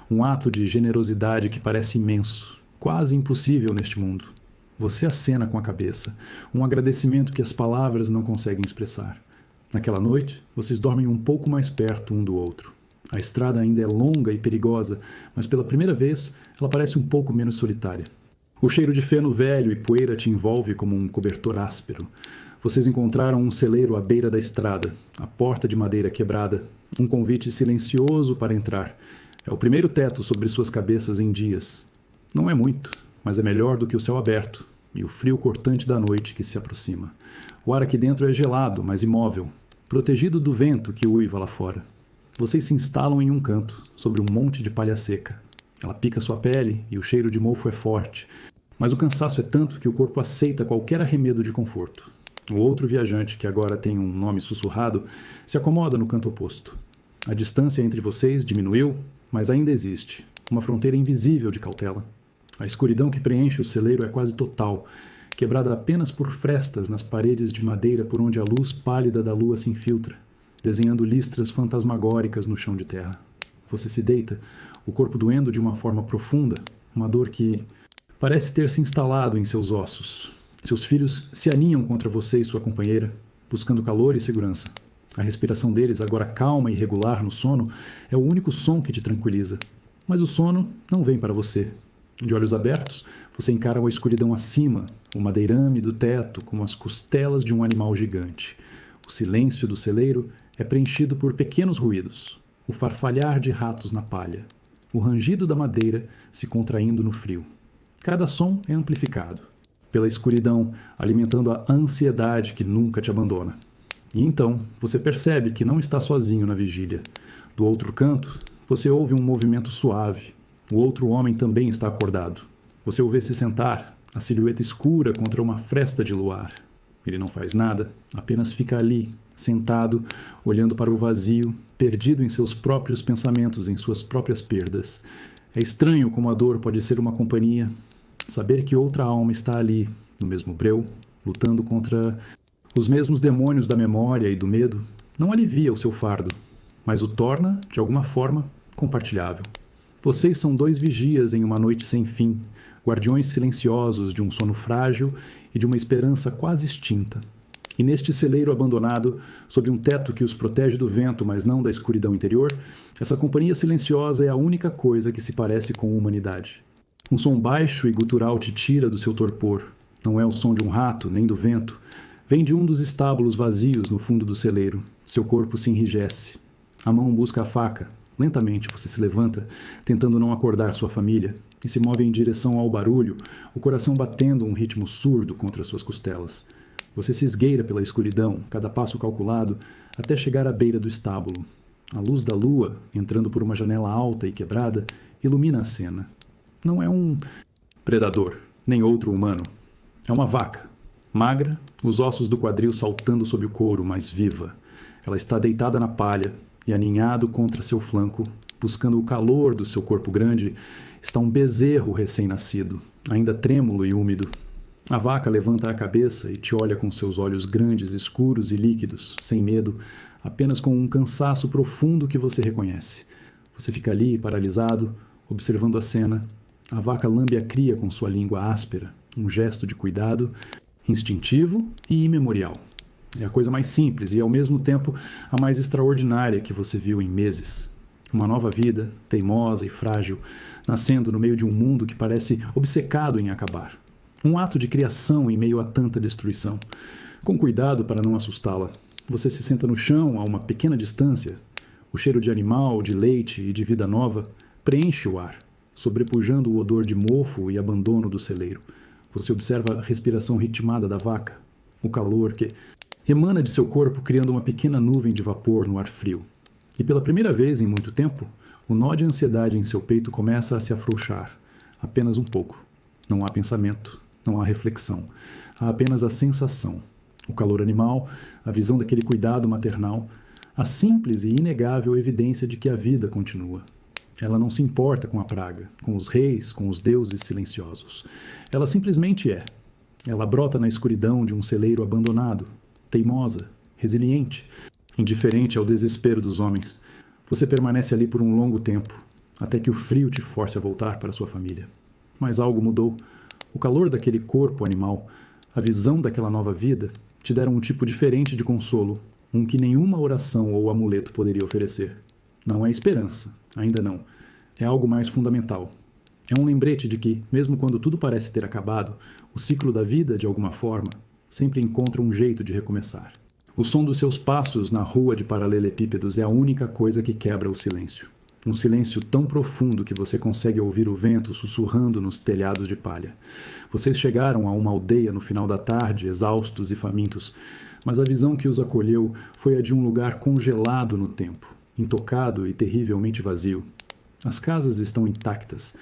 Speaker 1: Um ato de generosidade que parece imenso, quase impossível neste mundo. Você acena com a cabeça, um agradecimento que as palavras não conseguem expressar. Naquela noite, vocês dormem um pouco mais perto um do outro. A estrada ainda é longa e perigosa, mas pela primeira vez ela parece um pouco menos solitária. O cheiro de feno velho e poeira te envolve como um cobertor áspero. Vocês encontraram um celeiro à beira da estrada, a porta de madeira quebrada, um convite silencioso para entrar. É o primeiro teto sobre suas cabeças em dias. Não é muito, mas é melhor do que o céu aberto e o frio cortante da noite que se aproxima. O ar aqui dentro é gelado, mas imóvel, protegido do vento que uiva lá fora. Vocês se instalam em um canto, sobre um monte de palha seca. Ela pica sua pele e o cheiro de mofo é forte, mas o cansaço é tanto que o corpo aceita qualquer arremedo de conforto. O outro viajante, que agora tem um nome sussurrado, se acomoda no canto oposto. A distância entre vocês diminuiu, mas ainda existe, uma fronteira invisível de cautela. A escuridão que preenche o celeiro é quase total, quebrada apenas por frestas nas paredes de madeira por onde a luz pálida da lua se infiltra, desenhando listras fantasmagóricas no chão de terra. Você se deita, o corpo doendo de uma forma profunda, uma dor que parece ter se instalado em seus ossos. Seus filhos se aninham contra você e sua companheira, buscando calor e segurança. A respiração deles, agora calma e regular no sono, é o único som que te tranquiliza. Mas o sono não vem para você. De olhos abertos, você encara a escuridão acima, o madeirame do teto como as costelas de um animal gigante. O silêncio do celeiro é preenchido por pequenos ruídos. O farfalhar de ratos na palha. O rangido da madeira se contraindo no frio. Cada som é amplificado pela escuridão, alimentando a ansiedade que nunca te abandona. E então, você percebe que não está sozinho na vigília. Do outro canto, você ouve um movimento suave. O outro homem também está acordado. Você o vê se sentar, a silhueta escura contra uma fresta de luar. Ele não faz nada, apenas fica ali, sentado, olhando para o vazio, perdido em seus próprios pensamentos, em suas próprias perdas. É estranho como a dor pode ser uma companhia. Saber que outra alma está ali, no mesmo breu, lutando contra os mesmos demônios da memória e do medo, não alivia o seu fardo, mas o torna, de alguma forma, compartilhável. Vocês são dois vigias em uma noite sem fim, guardiões silenciosos de um sono frágil e de uma esperança quase extinta. E neste celeiro abandonado, sob um teto que os protege do vento, mas não da escuridão interior, essa companhia silenciosa é a única coisa que se parece com a humanidade. Um som baixo e gutural te tira do seu torpor. Não é o som de um rato, nem do vento. Vem de um dos estábulos vazios no fundo do celeiro. Seu corpo se enrijece. A mão busca a faca. Lentamente você se levanta, tentando não acordar sua família, e se move em direção ao barulho, o coração batendo um ritmo surdo contra suas costelas. Você se esgueira pela escuridão, cada passo calculado, até chegar à beira do estábulo. A luz da lua, entrando por uma janela alta e quebrada, ilumina a cena. Não é um predador, nem outro humano. É uma vaca, magra, os ossos do quadril saltando sob o couro, mas viva. Ela está deitada na palha e, aninhado contra seu flanco, buscando o calor do seu corpo grande, está um bezerro recém-nascido, ainda trêmulo e úmido. A vaca levanta a cabeça e te olha com seus olhos grandes, escuros e líquidos, sem medo, apenas com um cansaço profundo que você reconhece. Você fica ali, paralisado, observando a cena. A vaca lambe a cria com sua língua áspera, um gesto de cuidado, instintivo e imemorial. É a coisa mais simples e, ao mesmo tempo, a mais extraordinária que você viu em meses. Uma nova vida, teimosa e frágil, nascendo no meio de um mundo que parece obcecado em acabar. Um ato de criação em meio a tanta destruição. Com cuidado para não assustá-la, você se senta no chão a uma pequena distância. O cheiro de animal, de leite e de vida nova preenche o ar, sobrepujando o odor de mofo e abandono do celeiro. Você observa a respiração ritmada da vaca, o calor que emana de seu corpo criando uma pequena nuvem de vapor no ar frio. E pela primeira vez em muito tempo, o nó de ansiedade em seu peito começa a se afrouxar, apenas um pouco. Não há pensamento, não há reflexão, há apenas a sensação, o calor animal, a visão daquele cuidado maternal, a simples e inegável evidência de que a vida continua. Ela não se importa com a praga, com os reis, com os deuses silenciosos. Ela simplesmente é. Ela brota na escuridão de um celeiro abandonado, teimosa, resiliente, indiferente ao desespero dos homens. Você permanece ali por um longo tempo, até que o frio te force a voltar para sua família. Mas algo mudou. O calor daquele corpo animal, a visão daquela nova vida, te deram um tipo diferente de consolo, um que nenhuma oração ou amuleto poderia oferecer. Não é esperança, ainda não. É algo mais fundamental. É um lembrete de que, mesmo quando tudo parece ter acabado, o ciclo da vida, de alguma forma, sempre encontra um jeito de recomeçar. O som dos seus passos na rua de paralelepípedos é a única coisa que quebra o silêncio. Um silêncio tão profundo que você consegue ouvir o vento sussurrando nos telhados de palha. Vocês chegaram a uma aldeia no final da tarde, exaustos e famintos, mas a visão que os acolheu foi a de um lugar congelado no tempo, intocado e terrivelmente vazio. As casas estão intactas.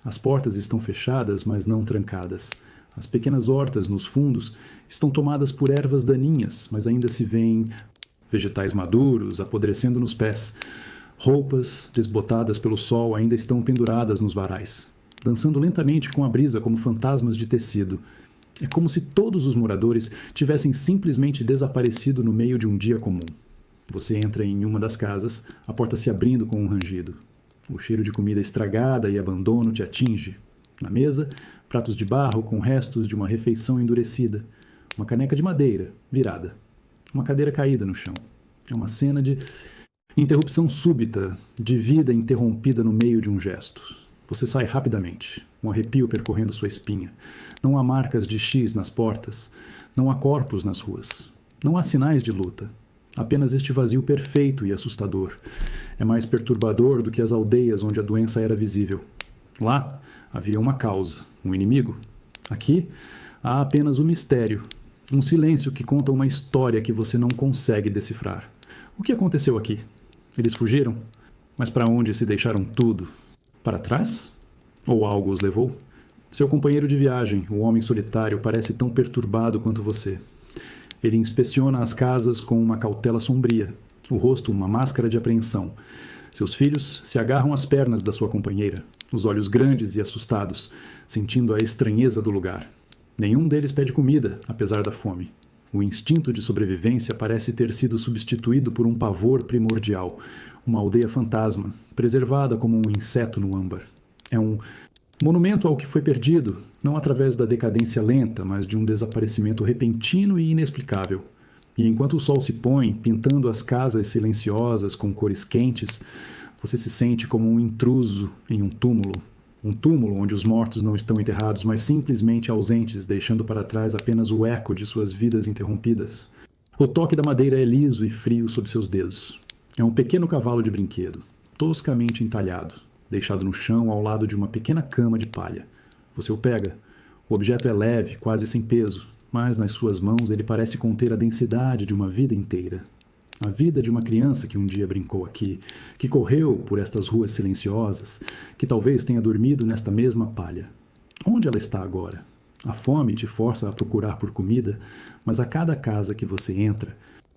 Speaker 1: As portas estão fechadas, mas não trancadas. As pequenas hortas nos fundos estão tomadas por ervas daninhas, mas ainda se vêem vegetais maduros apodrecendo nos pés. Roupas, desbotadas pelo sol, ainda estão penduradas nos varais, dançando lentamente com a brisa como fantasmas de tecido. É como se todos os moradores tivessem simplesmente desaparecido no meio de um dia comum. Você entra em uma das casas, a porta se abrindo com um rangido. O cheiro de comida estragada e abandono te atinge. Na mesa, pratos de barro com restos de uma refeição endurecida. Uma caneca de madeira, virada. Uma cadeira caída no chão. É uma cena de interrupção súbita, de vida interrompida no meio de um gesto. Você sai rapidamente, um arrepio percorrendo sua espinha. Não há marcas de X nas portas. Não há corpos nas ruas. Não há sinais de luta. Apenas este vazio perfeito e assustador. É mais perturbador do que as aldeias onde a doença era visível. Lá havia uma causa, um inimigo. Aqui há apenas um mistério, um silêncio que conta uma história que você não consegue decifrar. O que aconteceu aqui? Eles fugiram? Mas para onde se deixaram tudo? Para trás? Ou algo os levou? Seu companheiro de viagem, o homem solitário, parece tão perturbado quanto você. Ele inspeciona as casas com uma cautela sombria, o rosto uma máscara de apreensão. Seus filhos se agarram às pernas da sua companheira, os olhos grandes e assustados, sentindo a estranheza do lugar. Nenhum deles pede comida, apesar da fome. O instinto de sobrevivência parece ter sido substituído por um pavor primordial, uma aldeia fantasma, preservada como um inseto no âmbar. É um monumento ao que foi perdido, não através da decadência lenta, mas de um desaparecimento repentino e inexplicável. E enquanto o sol se põe, pintando as casas silenciosas com cores quentes, você se sente como um intruso em um túmulo. Um túmulo onde os mortos não estão enterrados, mas simplesmente ausentes, deixando para trás apenas o eco de suas vidas interrompidas. O toque da madeira é liso e frio sob seus dedos. É um pequeno cavalo de brinquedo, toscamente entalhado, deixado no chão ao lado de uma pequena cama de palha. Você o pega. O objeto é leve, quase sem peso, mas nas suas mãos ele parece conter a densidade de uma vida inteira. A vida de uma criança que um dia brincou aqui, que correu por estas ruas silenciosas, que talvez tenha dormido nesta mesma palha. Onde ela está agora? A fome te força a procurar por comida, mas a cada casa que você entra,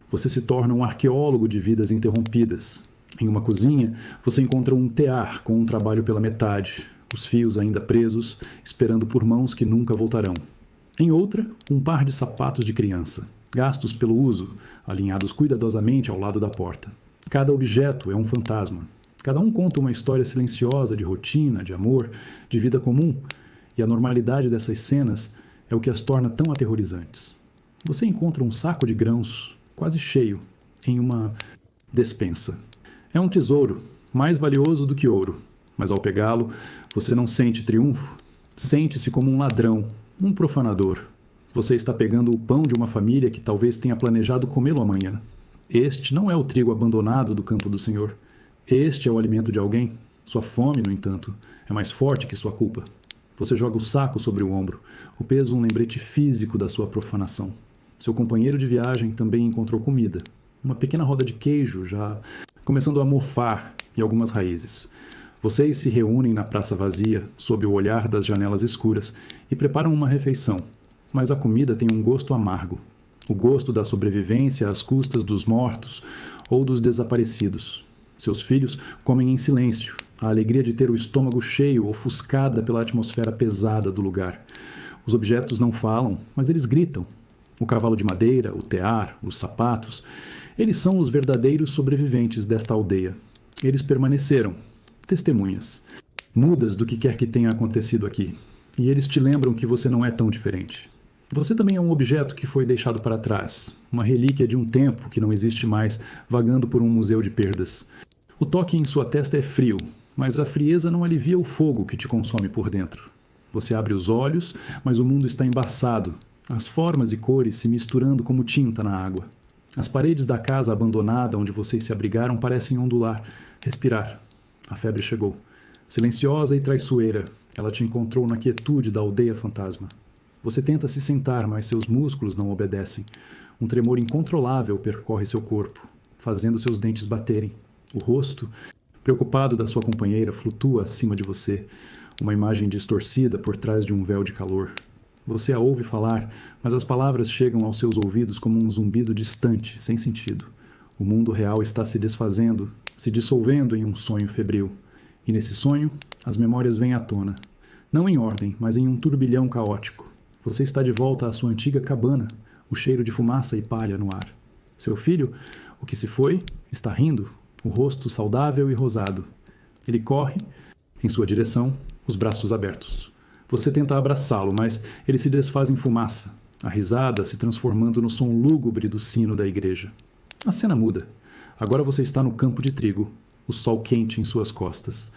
Speaker 1: você se torna um arqueólogo de vidas interrompidas. Em uma cozinha, você encontra um tear com um trabalho pela metade, os fios ainda presos, esperando por mãos que nunca voltarão. Em outra, um par de sapatos de criança, gastos pelo uso, alinhados cuidadosamente ao lado da porta. Cada objeto é um fantasma. Cada um conta uma história silenciosa de rotina, de amor, de vida comum, e a normalidade dessas cenas é o que as torna tão aterrorizantes. Você encontra um saco de grãos, quase cheio, em uma despensa. É um tesouro, mais valioso do que ouro, mas ao pegá-lo, você não sente triunfo. Sente-se como um ladrão, um profanador. Você está pegando o pão de uma família que talvez tenha planejado comê-lo amanhã. Este não é o trigo abandonado do campo do Senhor. Este é o alimento de alguém. Sua fome, no entanto, é mais forte que sua culpa. Você joga o saco sobre o ombro, o peso um lembrete físico da sua profanação. Seu companheiro de viagem também encontrou comida. Uma pequena roda de queijo já começando a mofar e algumas raízes. Vocês se reúnem na praça vazia, sob o olhar das janelas escuras, e preparam uma refeição. Mas a comida tem um gosto amargo. O gosto da sobrevivência às custas dos mortos ou dos desaparecidos. Seus filhos comem em silêncio, a alegria de ter o estômago cheio, ofuscada pela atmosfera pesada do lugar. Os objetos não falam, mas eles gritam. O cavalo de madeira, o tear, os sapatos, eles são os verdadeiros sobreviventes desta aldeia. Eles permaneceram, testemunhas, mudas do que quer que tenha acontecido aqui. E eles te lembram que você não é tão diferente. Você também é um objeto que foi deixado para trás, uma relíquia de um tempo que não existe mais, vagando por um museu de perdas. O toque em sua testa é frio, mas a frieza não alivia o fogo que te consome por dentro. Você abre os olhos, mas o mundo está embaçado, as formas e cores se misturando como tinta na água. As paredes da casa abandonada onde vocês se abrigaram parecem ondular, respirar. A febre chegou. Silenciosa e traiçoeira, ela te encontrou na quietude da aldeia fantasma. Você tenta se sentar, mas seus músculos não obedecem. Um tremor incontrolável percorre seu corpo, fazendo seus dentes baterem. O rosto, preocupado da sua companheira, flutua acima de você, uma imagem distorcida por trás de um véu de calor. Você a ouve falar, mas as palavras chegam aos seus ouvidos como um zumbido distante, sem sentido. O mundo real está se desfazendo, se dissolvendo em um sonho febril. E nesse sonho, as memórias vêm à tona. Não em ordem, mas em um turbilhão caótico. Você está de volta à sua antiga cabana, o cheiro de fumaça e palha no ar. Seu filho, o que se foi, está rindo, o rosto saudável e rosado. Ele corre, em sua direção, os braços abertos. Você tenta abraçá-lo, mas ele se desfaz em fumaça, a risada se transformando no som lúgubre do sino da igreja. A cena muda. Agora você está no campo de trigo, o sol quente em suas costas.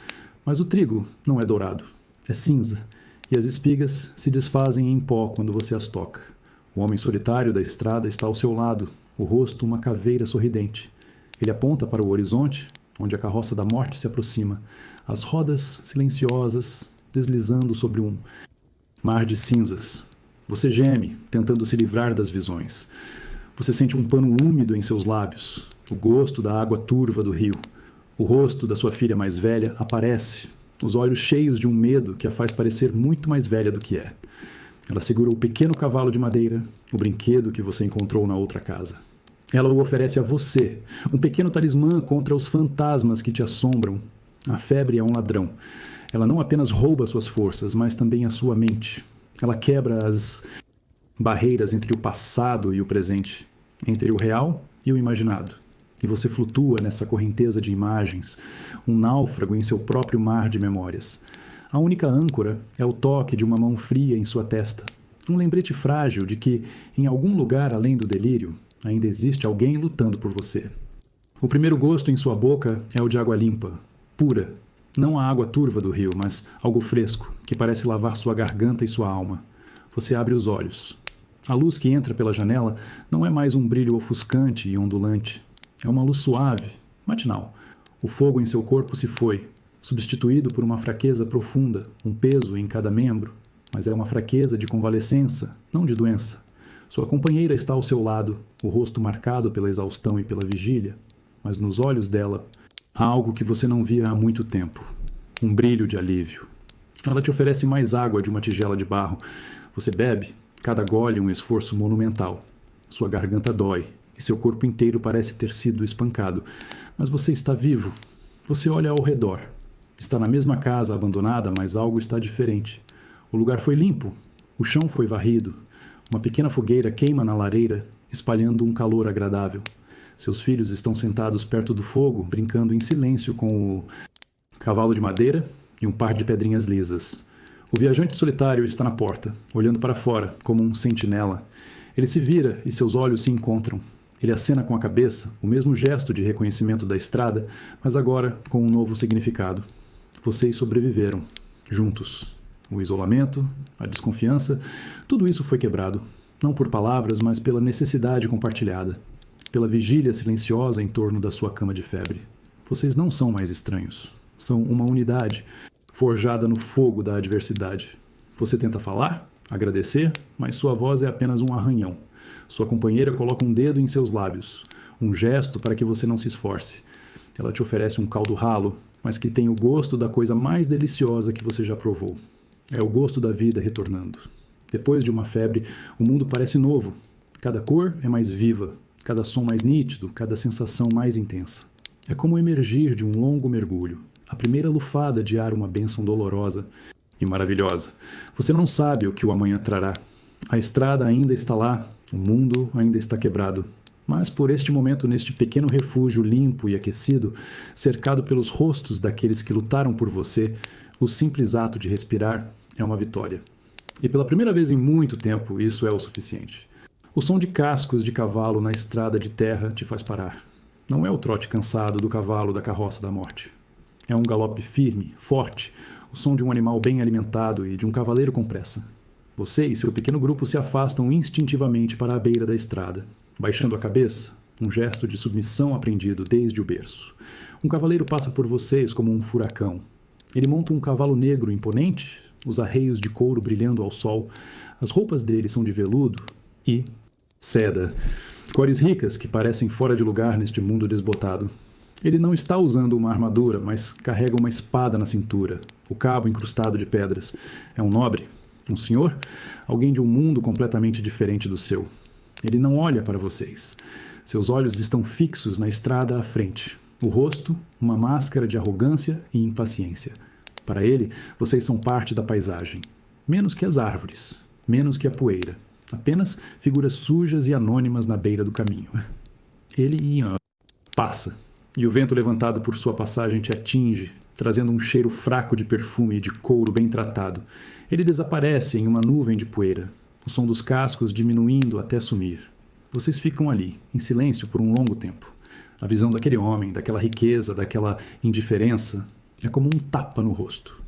Speaker 1: Mas o trigo não é dourado, é cinza, e as espigas se desfazem em pó quando você as toca. O homem solitário da estrada está ao seu lado, o rosto uma caveira sorridente. Ele aponta para o horizonte, onde a carroça da morte se aproxima, as rodas silenciosas deslizando sobre um mar de cinzas. Você geme, tentando se livrar das visões. Você sente um pano úmido em seus lábios, o gosto da água turva do rio. O rosto da sua filha mais velha aparece, os olhos cheios de um medo que a faz parecer muito mais velha do que é. Ela segura o pequeno cavalo de madeira, o brinquedo que você encontrou na outra casa. Ela o oferece a você, um pequeno talismã contra os fantasmas que te assombram. A febre é um ladrão. Ela não apenas rouba suas forças, mas também a sua mente. Ela quebra as barreiras entre o passado e o presente, entre o real e o imaginado. E você flutua nessa correnteza de imagens, um náufrago em seu próprio mar de memórias. A única âncora é o toque de uma mão fria em sua testa, um lembrete frágil de que, em algum lugar além do delírio, ainda existe alguém lutando por você. O primeiro gosto em sua boca é o de água limpa, pura. Não a água turva do rio, mas algo fresco, que parece lavar sua garganta e sua alma. Você abre os olhos. A luz que entra pela janela não é mais um brilho ofuscante e ondulante. É uma luz suave, matinal. O fogo em seu corpo se foi, substituído por uma fraqueza profunda, um peso em cada membro. Mas é uma fraqueza de convalescença, não de doença. Sua companheira está ao seu lado, o rosto marcado pela exaustão e pela vigília. Mas nos olhos dela há algo que você não via há muito tempo. Um brilho de alívio. Ela te oferece mais água de uma tigela de barro. Você bebe, cada gole um esforço monumental. Sua garganta dói e seu corpo inteiro parece ter sido espancado. Mas você está vivo. Você olha ao redor. Está na mesma casa abandonada, mas algo está diferente. O lugar foi limpo. O chão foi varrido. Uma pequena fogueira queima na lareira, espalhando um calor agradável. Seus filhos estão sentados perto do fogo, brincando em silêncio com o cavalo de madeira e um par de pedrinhas lisas. O viajante solitário está na porta, olhando para fora, como um sentinela. Ele se vira e seus olhos se encontram. Ele acena com a cabeça, o mesmo gesto de reconhecimento da estrada, mas agora com um novo significado. Vocês sobreviveram, juntos. O isolamento, a desconfiança, tudo isso foi quebrado. Não por palavras, mas pela necessidade compartilhada. Pela vigília silenciosa em torno da sua cama de febre. Vocês não são mais estranhos. São uma unidade, forjada no fogo da adversidade. Você tenta falar, agradecer, mas sua voz é apenas um arranhão. Sua companheira coloca um dedo em seus lábios, um gesto para que você não se esforce. Ela te oferece um caldo ralo, mas que tem o gosto da coisa mais deliciosa que você já provou. É o gosto da vida retornando. Depois de uma febre, o mundo parece novo. Cada cor é mais viva, cada som mais nítido, cada sensação mais intensa. É como emergir de um longo mergulho. A primeira lufada de ar, uma bênção dolorosa e maravilhosa. Você não sabe o que o amanhã trará. A estrada ainda está lá, o mundo ainda está quebrado. Mas por este momento, neste pequeno refúgio limpo e aquecido, cercado pelos rostos daqueles que lutaram por você, o simples ato de respirar é uma vitória. E pela primeira vez em muito tempo, isso é o suficiente. O som de cascos de cavalo na estrada de terra te faz parar. Não é o trote cansado do cavalo da carroça da morte. É um galope firme, forte, o som de um animal bem alimentado e de um cavaleiro com pressa. Você e seu pequeno grupo se afastam instintivamente para a beira da estrada, baixando a cabeça, um gesto de submissão aprendido desde o berço. Um cavaleiro passa por vocês como um furacão. Ele monta um cavalo negro imponente, os arreios de couro brilhando ao sol. As roupas dele são de veludo e seda, cores ricas que parecem fora de lugar neste mundo desbotado. Ele não está usando uma armadura, mas carrega uma espada na cintura, o cabo incrustado de pedras. É um nobre, um senhor, alguém de um mundo completamente diferente do seu. Ele não olha para vocês. Seus olhos estão fixos na estrada à frente. O rosto, uma máscara de arrogância e impaciência. Para ele, vocês são parte da paisagem. Menos que as árvores, menos que a poeira. Apenas figuras sujas e anônimas na beira do caminho. Ele passa, e o vento levantado por sua passagem te atinge, trazendo um cheiro fraco de perfume e de couro bem tratado. Ele desaparece em uma nuvem de poeira, o som dos cascos diminuindo até sumir. Vocês ficam ali, em silêncio por um longo tempo. A visão daquele homem, daquela riqueza, daquela indiferença, é como um tapa no rosto.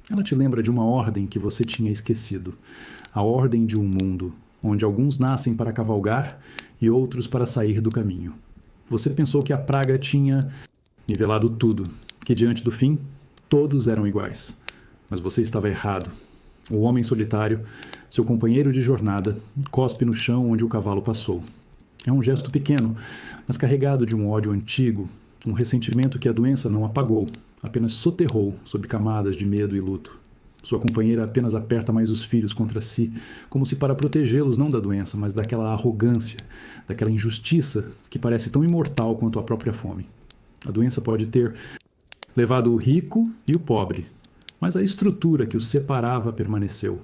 Speaker 1: Ela te lembra de uma ordem que você tinha esquecido. A ordem de um mundo, onde alguns nascem para cavalgar e outros para sair do caminho. Você pensou que a praga tinha nivelado tudo, que diante do fim, todos eram iguais. Mas você estava errado. O homem solitário, seu companheiro de jornada, cospe no chão onde o cavalo passou. É um gesto pequeno, mas carregado de um ódio antigo, um ressentimento que a doença não apagou, apenas soterrou sob camadas de medo e luto. Sua companheira apenas aperta mais os filhos contra si, como se para protegê-los não da doença, mas daquela arrogância, daquela injustiça que parece tão imortal quanto a própria fome. A doença pode ter levado o rico e o pobre, mas a estrutura que os separava permaneceu.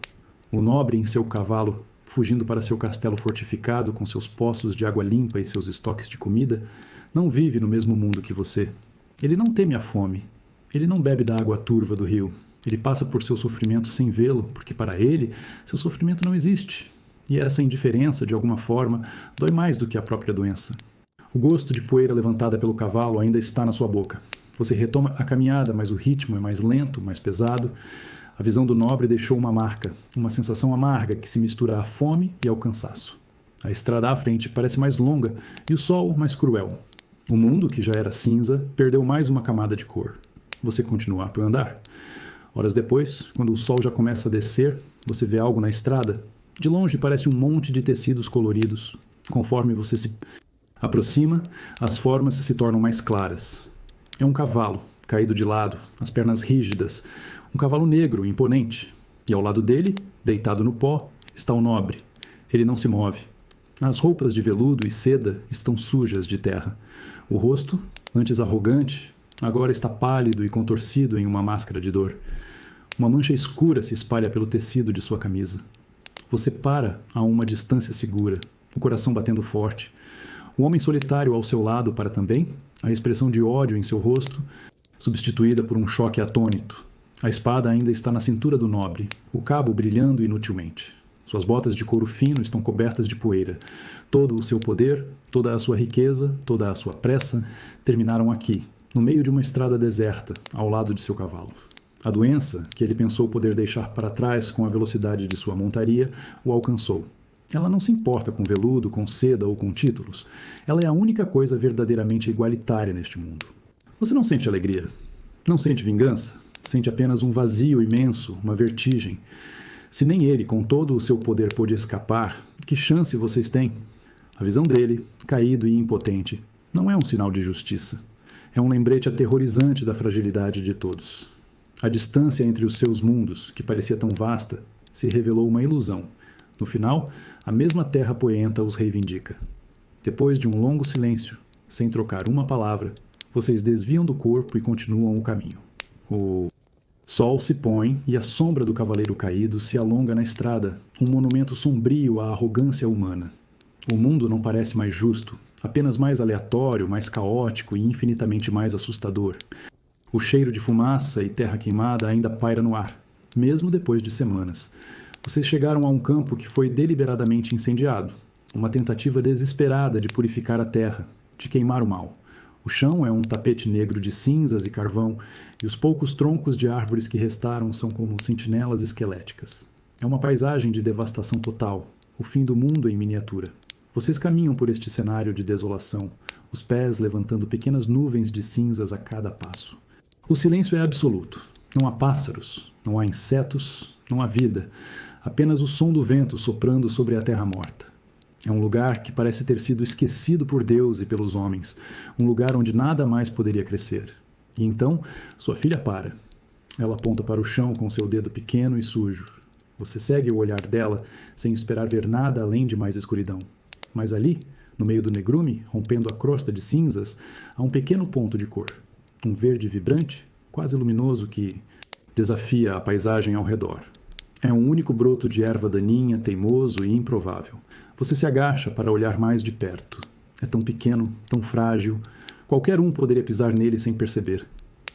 Speaker 1: O nobre em seu cavalo, fugindo para seu castelo fortificado com seus poços de água limpa e seus estoques de comida, não vive no mesmo mundo que você. Ele não teme a fome. Ele não bebe da água turva do rio. Ele passa por seu sofrimento sem vê-lo, porque para ele, seu sofrimento não existe. E essa indiferença, de alguma forma, dói mais do que a própria doença. O gosto de poeira levantada pelo cavalo ainda está na sua boca. Você retoma a caminhada, mas o ritmo é mais lento, mais pesado. A visão do nobre deixou uma marca, uma sensação amarga que se mistura à fome e ao cansaço. A estrada à frente parece mais longa e o sol mais cruel. O mundo, que já era cinza, perdeu mais uma camada de cor. Você continua a andar. Horas depois, quando o sol já começa a descer, você vê algo na estrada. De longe parece um monte de tecidos coloridos. Conforme você se aproxima, as formas se tornam mais claras. É um cavalo, caído de lado, as pernas rígidas. Um cavalo negro, imponente. E ao lado dele, deitado no pó, está o nobre. Ele não se move. As roupas de veludo e seda estão sujas de terra. O rosto, antes arrogante, agora está pálido e contorcido em uma máscara de dor. Uma mancha escura se espalha pelo tecido de sua camisa. Você para a uma distância segura, o coração batendo forte. O homem solitário ao seu lado para também, a expressão de ódio em seu rosto, substituída por um choque atônito. A espada ainda está na cintura do nobre, o cabo brilhando inutilmente. Suas botas de couro fino estão cobertas de poeira. Todo o seu poder, toda a sua riqueza, toda a sua pressa, terminaram aqui, no meio de uma estrada deserta, ao lado de seu cavalo. A doença, que ele pensou poder deixar para trás com a velocidade de sua montaria, o alcançou. Ela não se importa com veludo, com seda ou com títulos. Ela é a única coisa verdadeiramente igualitária neste mundo. Você não sente alegria? Não sente vingança? Sente apenas um vazio imenso, uma vertigem. Se nem ele, com todo o seu poder, pôde escapar, que chance vocês têm? A visão dele, caído e impotente, não é um sinal de justiça. É um lembrete aterrorizante da fragilidade de todos. A distância entre os seus mundos, que parecia tão vasta, se revelou uma ilusão. No final, a mesma terra poenta os reivindica. Depois de um longo silêncio, sem trocar uma palavra, vocês desviam do corpo e continuam o caminho. O sol se põe e a sombra do cavaleiro caído se alonga na estrada, um monumento sombrio à arrogância humana. O mundo não parece mais justo, apenas mais aleatório, mais caótico e infinitamente mais assustador. O cheiro de fumaça e terra queimada ainda paira no ar, mesmo depois de semanas. Vocês chegaram a um campo que foi deliberadamente incendiado, uma tentativa desesperada de purificar a terra, de queimar o mal. O chão é um tapete negro de cinzas e carvão, e os poucos troncos de árvores que restaram são como sentinelas esqueléticas. É uma paisagem de devastação total, o fim do mundo em miniatura. Vocês caminham por este cenário de desolação, os pés levantando pequenas nuvens de cinzas a cada passo. O silêncio é absoluto. Não há pássaros, não há insetos, não há vida. Apenas o som do vento soprando sobre a terra morta. É um lugar que parece ter sido esquecido por Deus e pelos homens. Um lugar onde nada mais poderia crescer. E então, sua filha para. Ela aponta para o chão com seu dedo pequeno e sujo. Você segue o olhar dela, sem esperar ver nada além de mais escuridão. Mas ali, no meio do negrume, rompendo a crosta de cinzas, há um pequeno ponto de cor. Um verde vibrante, quase luminoso, que desafia a paisagem ao redor. É um único broto de erva daninha, teimoso e improvável. Você se agacha para olhar mais de perto. É tão pequeno, tão frágil. Qualquer um poderia pisar nele sem perceber.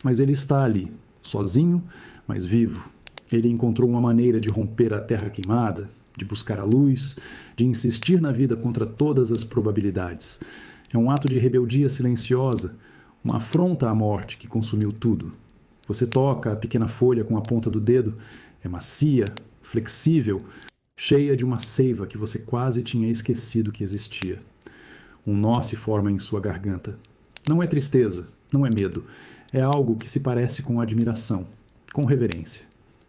Speaker 1: Mas ele está ali, sozinho, mas vivo. Ele encontrou uma maneira de romper a terra queimada, de buscar a luz, de insistir na vida contra todas as probabilidades. É um ato de rebeldia silenciosa, uma afronta à morte que consumiu tudo. Você toca a pequena folha com a ponta do dedo. É macia, flexível, cheia de uma seiva que você quase tinha esquecido que existia. Um nó se forma em sua garganta. Não é tristeza, não é medo. É algo que se parece com admiração, com reverência.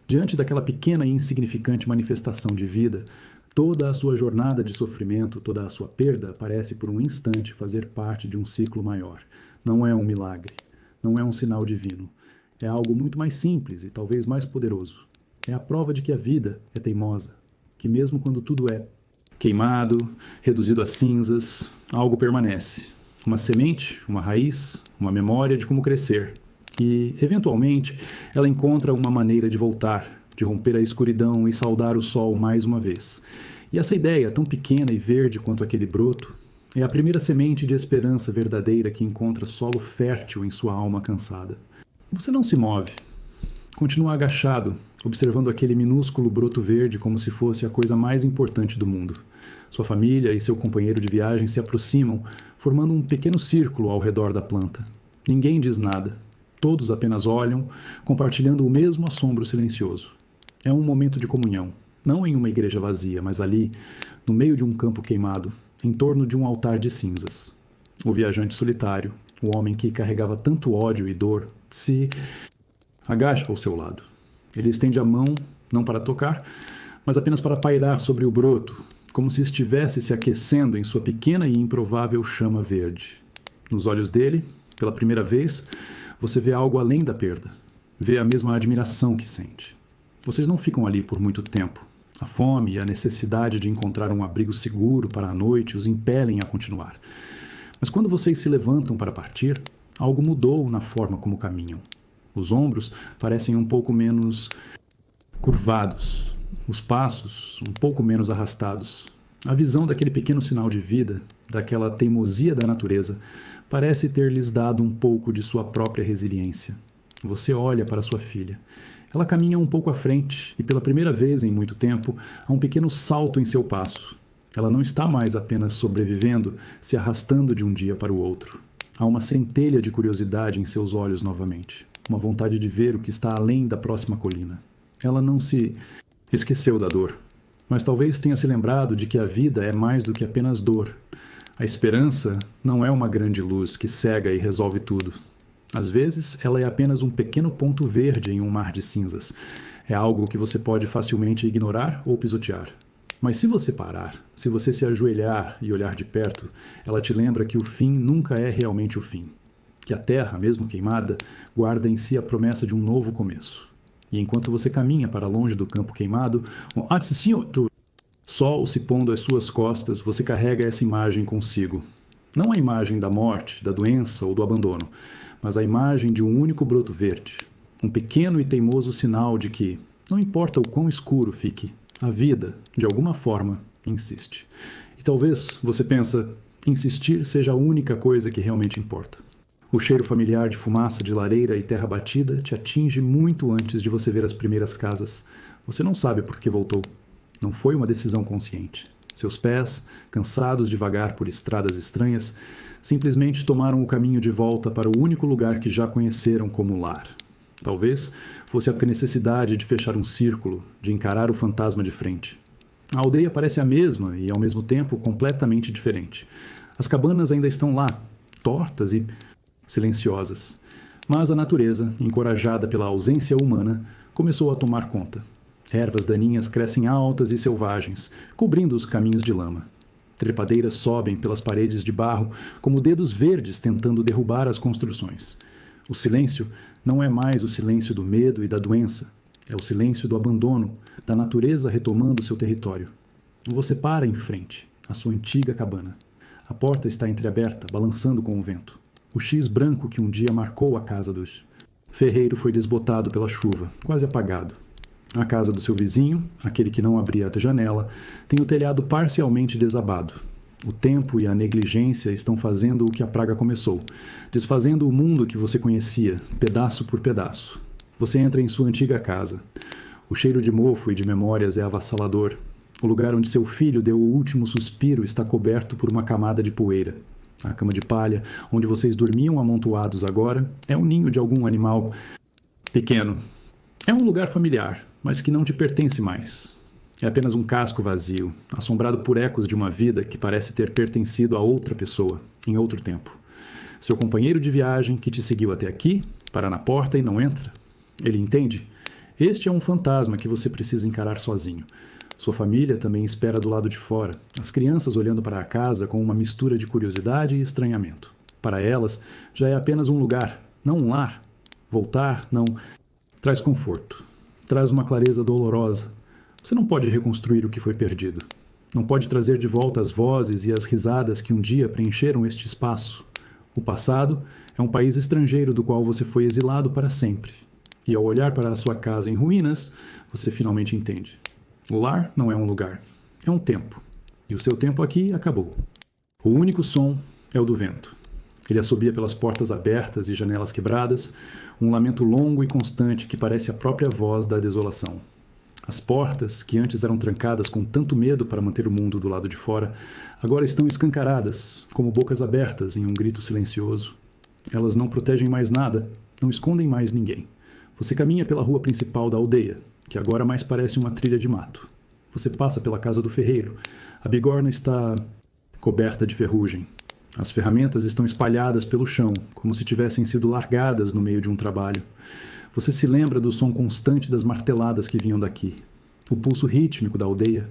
Speaker 1: Diante daquela pequena e insignificante manifestação de vida, toda a sua jornada de sofrimento, toda a sua perda parece por um instante fazer parte de um ciclo maior. Não é um milagre, não é um sinal divino. É algo muito mais simples e talvez mais poderoso. É a prova de que a vida é teimosa, que mesmo quando tudo é queimado, reduzido a cinzas, algo permanece. Uma semente, uma raiz, uma memória de como crescer. E, eventualmente, ela encontra uma maneira de voltar, de romper a escuridão e saudar o sol mais uma vez. E essa ideia, tão pequena e verde quanto aquele broto, é a primeira semente de esperança verdadeira que encontra solo fértil em sua alma cansada. Você não se move. Continua agachado, observando aquele minúsculo broto verde como se fosse a coisa mais importante do mundo. Sua família e seu companheiro de viagem se aproximam, formando um pequeno círculo ao redor da planta. Ninguém diz nada. Todos apenas olham, compartilhando o mesmo assombro silencioso. É um momento de comunhão, não em uma igreja vazia, mas ali, no meio de um campo queimado, em torno de um altar de cinzas. O viajante solitário, o homem que carregava tanto ódio e dor, se agacha ao seu lado. Ele estende a mão, não para tocar, mas apenas para pairar sobre o broto, como se estivesse se aquecendo em sua pequena e improvável chama verde. Nos olhos dele, pela primeira vez, você vê algo além da perda. Vê a mesma admiração que sente. Vocês não ficam ali por muito tempo. A fome e a necessidade de encontrar um abrigo seguro para a noite os impelem a continuar. Mas quando vocês se levantam para partir, algo mudou na forma como caminham. Os ombros parecem um pouco menos curvados, os passos um pouco menos arrastados. A visão daquele pequeno sinal de vida, daquela teimosia da natureza, parece ter lhes dado um pouco de sua própria resiliência. Você olha para sua filha. Ela caminha um pouco à frente e, pela primeira vez em muito tempo, há um pequeno salto em seu passo. Ela não está mais apenas sobrevivendo, se arrastando de um dia para o outro. Há uma centelha de curiosidade em seus olhos novamente. Uma vontade de ver o que está além da próxima colina. Ela não se esqueceu da dor, mas talvez tenha se lembrado de que a vida é mais do que apenas dor. A esperança não é uma grande luz que cega e resolve tudo. Às vezes, ela é apenas um pequeno ponto verde em um mar de cinzas. É algo que você pode facilmente ignorar ou pisotear. Mas se você parar, se você se ajoelhar e olhar de perto, ela te lembra que o fim nunca é realmente o fim. Que a terra, mesmo queimada, guarda em si a promessa de um novo começo. E enquanto você caminha para longe do campo queimado, sol se pondo às suas costas, você carrega essa imagem consigo. Não a imagem da morte, da doença ou do abandono, mas a imagem de um único broto verde. Um pequeno e teimoso sinal de que, não importa o quão escuro fique, a vida, de alguma forma, insiste. E talvez, você pensa, insistir seja a única coisa que realmente importa. O cheiro familiar de fumaça de lareira e terra batida te atinge muito antes de você ver as primeiras casas. Você não sabe por que voltou. Não foi uma decisão consciente. Seus pés, cansados de vagar por estradas estranhas, simplesmente tomaram o caminho de volta para o único lugar que já conheceram como lar. Talvez fosse a necessidade de fechar um círculo, de encarar o fantasma de frente. A aldeia parece a mesma e, ao mesmo tempo, completamente diferente. As cabanas ainda estão lá, tortas e silenciosas. Mas a natureza, encorajada pela ausência humana, começou a tomar conta. Ervas daninhas crescem altas e selvagens, cobrindo os caminhos de lama. Trepadeiras sobem pelas paredes de barro como dedos verdes tentando derrubar as construções. O silêncio não é mais o silêncio do medo e da doença. É o silêncio do abandono, da natureza retomando seu território. Você para em frente, à sua antiga cabana. A porta está entreaberta, balançando com o vento. O X branco que um dia marcou a casa dos ferreiro foi desbotado pela chuva, quase apagado. A casa do seu vizinho, aquele que não abria a janela, tem o telhado parcialmente desabado. O tempo e a negligência estão fazendo o que a praga começou, desfazendo o mundo que você conhecia, pedaço por pedaço. Você entra em sua antiga casa. O cheiro de mofo e de memórias é avassalador. O lugar onde seu filho deu o último suspiro está coberto por uma camada de poeira. A cama de palha, onde vocês dormiam amontoados agora, é um ninho de algum animal pequeno. É um lugar familiar, mas que não te pertence mais. É apenas um casco vazio, assombrado por ecos de uma vida que parece ter pertencido a outra pessoa, em outro tempo. Seu companheiro de viagem que te seguiu até aqui, para na porta e não entra. Ele entende? Este é um fantasma que você precisa encarar sozinho. Sua família também espera do lado de fora, as crianças olhando para a casa com uma mistura de curiosidade e estranhamento. Para elas, já é apenas um lugar, não um lar. Voltar não traz conforto. traz uma clareza dolorosa. Você não pode reconstruir o que foi perdido. Não pode trazer de volta as vozes e as risadas que um dia preencheram este espaço. O passado é um país estrangeiro do qual você foi exilado para sempre. E ao olhar para a sua casa em ruínas, você finalmente entende. O lar não é um lugar, é um tempo. E o seu tempo aqui acabou. O único som é o do vento. Ele assobia pelas portas abertas e janelas quebradas, um lamento longo e constante que parece a própria voz da desolação. As portas, que antes eram trancadas com tanto medo para manter o mundo do lado de fora, agora estão escancaradas, como bocas abertas em um grito silencioso. Elas não protegem mais nada, não escondem mais ninguém. Você caminha pela rua principal da aldeia, que agora mais parece uma trilha de mato. Você passa pela casa do ferreiro. A bigorna está coberta de ferrugem. As ferramentas estão espalhadas pelo chão, como se tivessem sido largadas no meio de um trabalho. Você se lembra do som constante das marteladas que vinham daqui. O pulso rítmico da aldeia.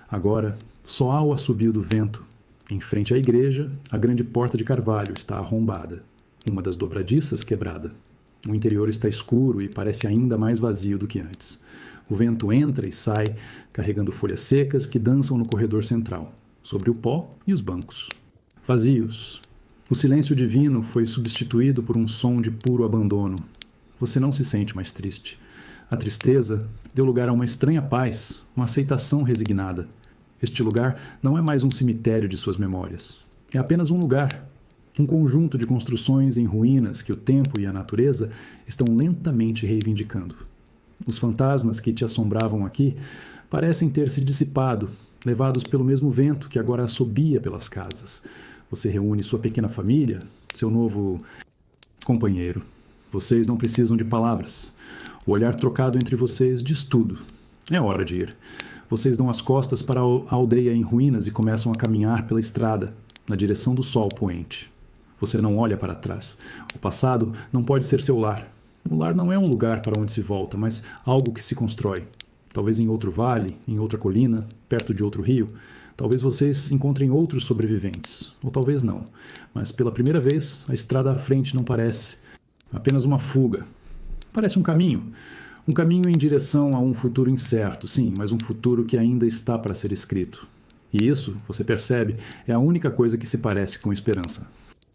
Speaker 1: Agora, só há o assobio do vento. Em frente à igreja, a grande porta de carvalho está arrombada. Uma das dobradiças quebrada. O interior está escuro e parece ainda mais vazio do que antes. O vento entra e sai, carregando folhas secas que dançam no corredor central, sobre o pó e os bancos. Vazios. O silêncio divino foi substituído por um som de puro abandono. Você não se sente mais triste. A tristeza deu lugar a uma estranha paz, uma aceitação resignada. Este lugar não é mais um cemitério de suas memórias. É apenas um lugar, um conjunto de construções em ruínas que o tempo e a natureza estão lentamente reivindicando. Os fantasmas que te assombravam aqui parecem ter se dissipado, levados pelo mesmo vento que agora assobia pelas casas. Você reúne sua pequena família, seu novo companheiro. Vocês não precisam de palavras. O olhar trocado entre vocês diz tudo. É hora de ir. Vocês dão as costas para a aldeia em ruínas e começam a caminhar pela estrada, na direção do sol poente. Você não olha para trás. O passado não pode ser seu lar. O lar não é um lugar para onde se volta, mas algo que se constrói. Talvez em outro vale, em outra colina, perto de outro rio. Talvez vocês encontrem outros sobreviventes. Ou talvez não. Mas pela primeira vez, a estrada à frente não parece apenas uma fuga. Parece um caminho. Um caminho em direção a um futuro incerto, sim, mas um futuro que ainda está para ser escrito. E isso, você percebe, é a única coisa que se parece com esperança.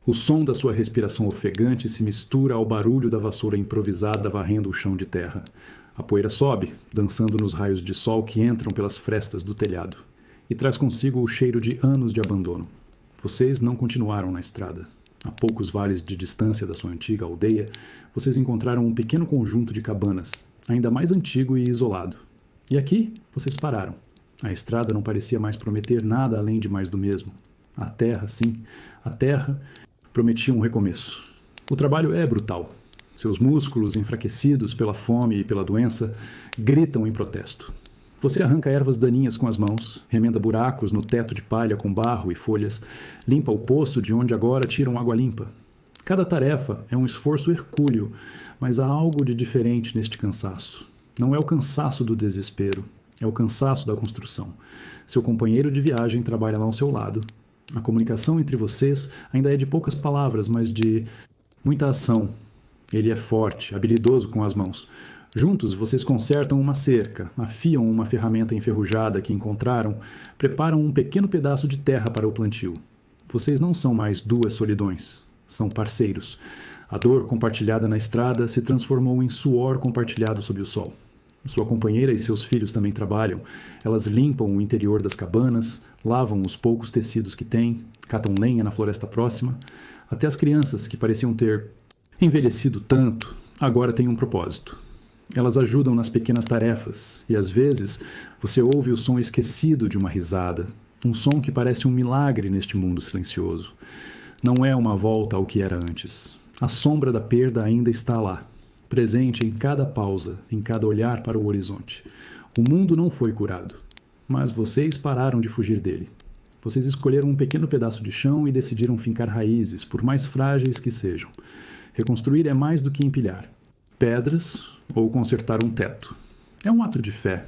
Speaker 1: O som da sua respiração ofegante se mistura ao barulho da vassoura improvisada varrendo o chão de terra. A poeira sobe, dançando nos raios de sol que entram pelas frestas do telhado, e traz consigo o cheiro de anos de abandono. Vocês não continuaram na estrada. A poucos vales de distância da sua antiga aldeia, vocês encontraram um pequeno conjunto de cabanas, ainda mais antigo e isolado. E aqui, vocês pararam. A estrada não parecia mais prometer nada além de mais do mesmo. A terra, sim, a terra prometia um recomeço. O trabalho é brutal. Seus músculos, enfraquecidos pela fome e pela doença, gritam em protesto. Você arranca ervas daninhas com as mãos, remenda buracos no teto de palha com barro e folhas, limpa o poço de onde agora tiram água limpa. Cada tarefa é um esforço hercúleo, mas há algo de diferente neste cansaço. Não é o cansaço do desespero, é o cansaço da construção. Seu companheiro de viagem trabalha lá ao seu lado. A comunicação entre vocês ainda é de poucas palavras, mas de muita ação. Ele é forte, habilidoso com as mãos. Juntos, vocês consertam uma cerca, afiam uma ferramenta enferrujada que encontraram, preparam um pequeno pedaço de terra para o plantio. Vocês não são mais duas solidões, são parceiros. A dor compartilhada na estrada se transformou em suor compartilhado sob o sol. Sua companheira e seus filhos também trabalham. Elas limpam o interior das cabanas, lavam os poucos tecidos que têm, catam lenha na floresta próxima. Até as crianças, que pareciam ter envelhecido tanto, agora têm um propósito. Elas ajudam nas pequenas tarefas, e às vezes você ouve o som esquecido de uma risada, um som que parece um milagre neste mundo silencioso. Não é uma volta ao que era antes. A sombra da perda ainda está lá, presente em cada pausa, em cada olhar para o horizonte. O mundo não foi curado, mas vocês pararam de fugir dele. Vocês escolheram um pequeno pedaço de chão e decidiram fincar raízes, por mais frágeis que sejam. Reconstruir é mais do que empilhar pedras ou consertar um teto. É um ato de fé.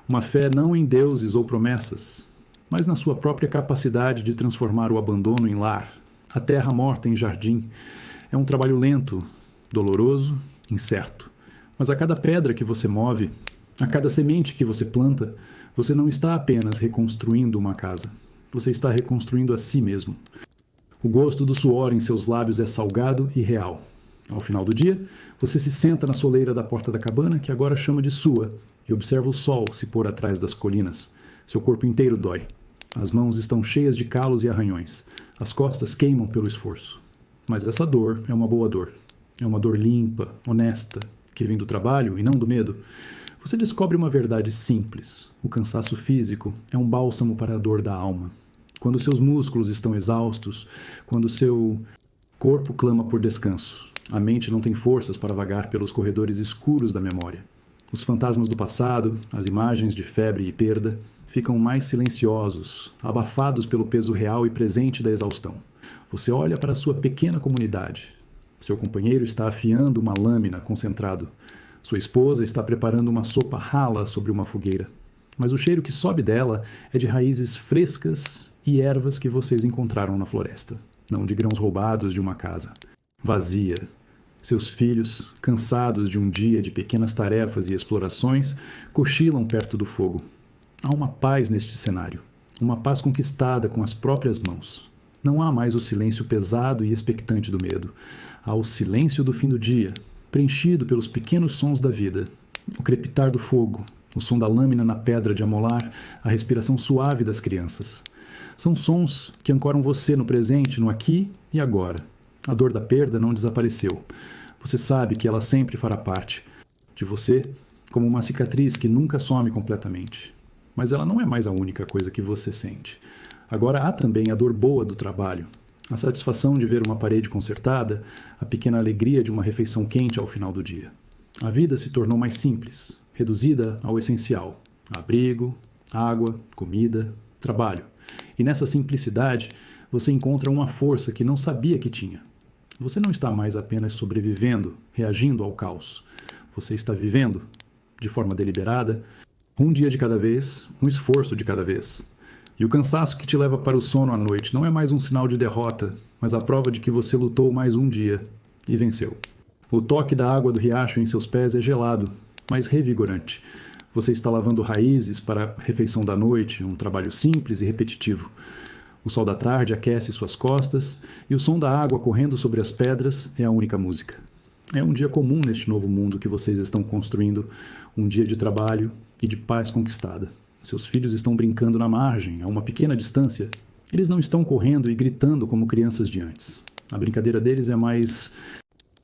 Speaker 1: Uma fé não em deuses ou promessas, mas na sua própria capacidade de transformar o abandono em lar, a terra morta em jardim. É um trabalho lento, doloroso, incerto, Mas a cada pedra que você move, a cada semente que você planta, você não está apenas reconstruindo uma casa. Você está reconstruindo a si mesmo. O gosto do suor em seus lábios é salgado e real. Ao final do dia, você se senta na soleira da porta da cabana, que agora chama de sua, e observa o sol se pôr atrás das colinas. Seu corpo inteiro dói. As mãos estão cheias de calos e arranhões. As costas queimam pelo esforço. Mas essa dor é uma boa dor. É uma dor limpa, honesta, que vem do trabalho e não do medo. Você descobre uma verdade simples. O cansaço físico é um bálsamo para a dor da alma. Quando seus músculos estão exaustos, quando seu corpo clama por descanso, a mente não tem forças para vagar pelos corredores escuros da memória. Os fantasmas do passado, as imagens de febre e perda, ficam mais silenciosos, abafados pelo peso real e presente da exaustão. Você olha para sua pequena comunidade. Seu companheiro está afiando uma lâmina concentrado. Sua esposa está preparando uma sopa rala sobre uma fogueira. Mas o cheiro que sobe dela é de raízes frescas e ervas que vocês encontraram na floresta, não de grãos roubados de uma casa. Vazia. Seus filhos, cansados de um dia de pequenas tarefas e explorações, cochilam perto do fogo. Há uma paz neste cenário, uma paz conquistada com as próprias mãos. Não há mais o silêncio pesado e expectante do medo. Há o silêncio do fim do dia, preenchido pelos pequenos sons da vida. O crepitar do fogo, o som da lâmina na pedra de amolar, a respiração suave das crianças. São sons que ancoram você no presente, no aqui e agora. A dor da perda não desapareceu. Você sabe que ela sempre fará parte de você, como uma cicatriz que nunca some completamente. Mas ela não é mais a única coisa que você sente. Agora há também a dor boa do trabalho, a satisfação de ver uma parede consertada, a pequena alegria de uma refeição quente ao final do dia. A vida se tornou mais simples, reduzida ao essencial: abrigo, água, comida, trabalho. E nessa simplicidade, você encontra uma força que não sabia que tinha. Você não está mais apenas sobrevivendo, reagindo ao caos. Você está vivendo, de forma deliberada, um dia de cada vez, um esforço de cada vez. E o cansaço que te leva para o sono à noite não é mais um sinal de derrota, mas a prova de que você lutou mais um dia e venceu. O toque da água do riacho em seus pés é gelado, mas revigorante. Você está lavando raízes para a refeição da noite, um trabalho simples e repetitivo. O sol da tarde aquece suas costas e o som da água correndo sobre as pedras é a única música. É um dia comum neste novo mundo que vocês estão construindo, um dia de trabalho e de paz conquistada. Seus filhos estão brincando na margem, a uma pequena distância. Eles não estão correndo e gritando como crianças de antes. A brincadeira deles é mais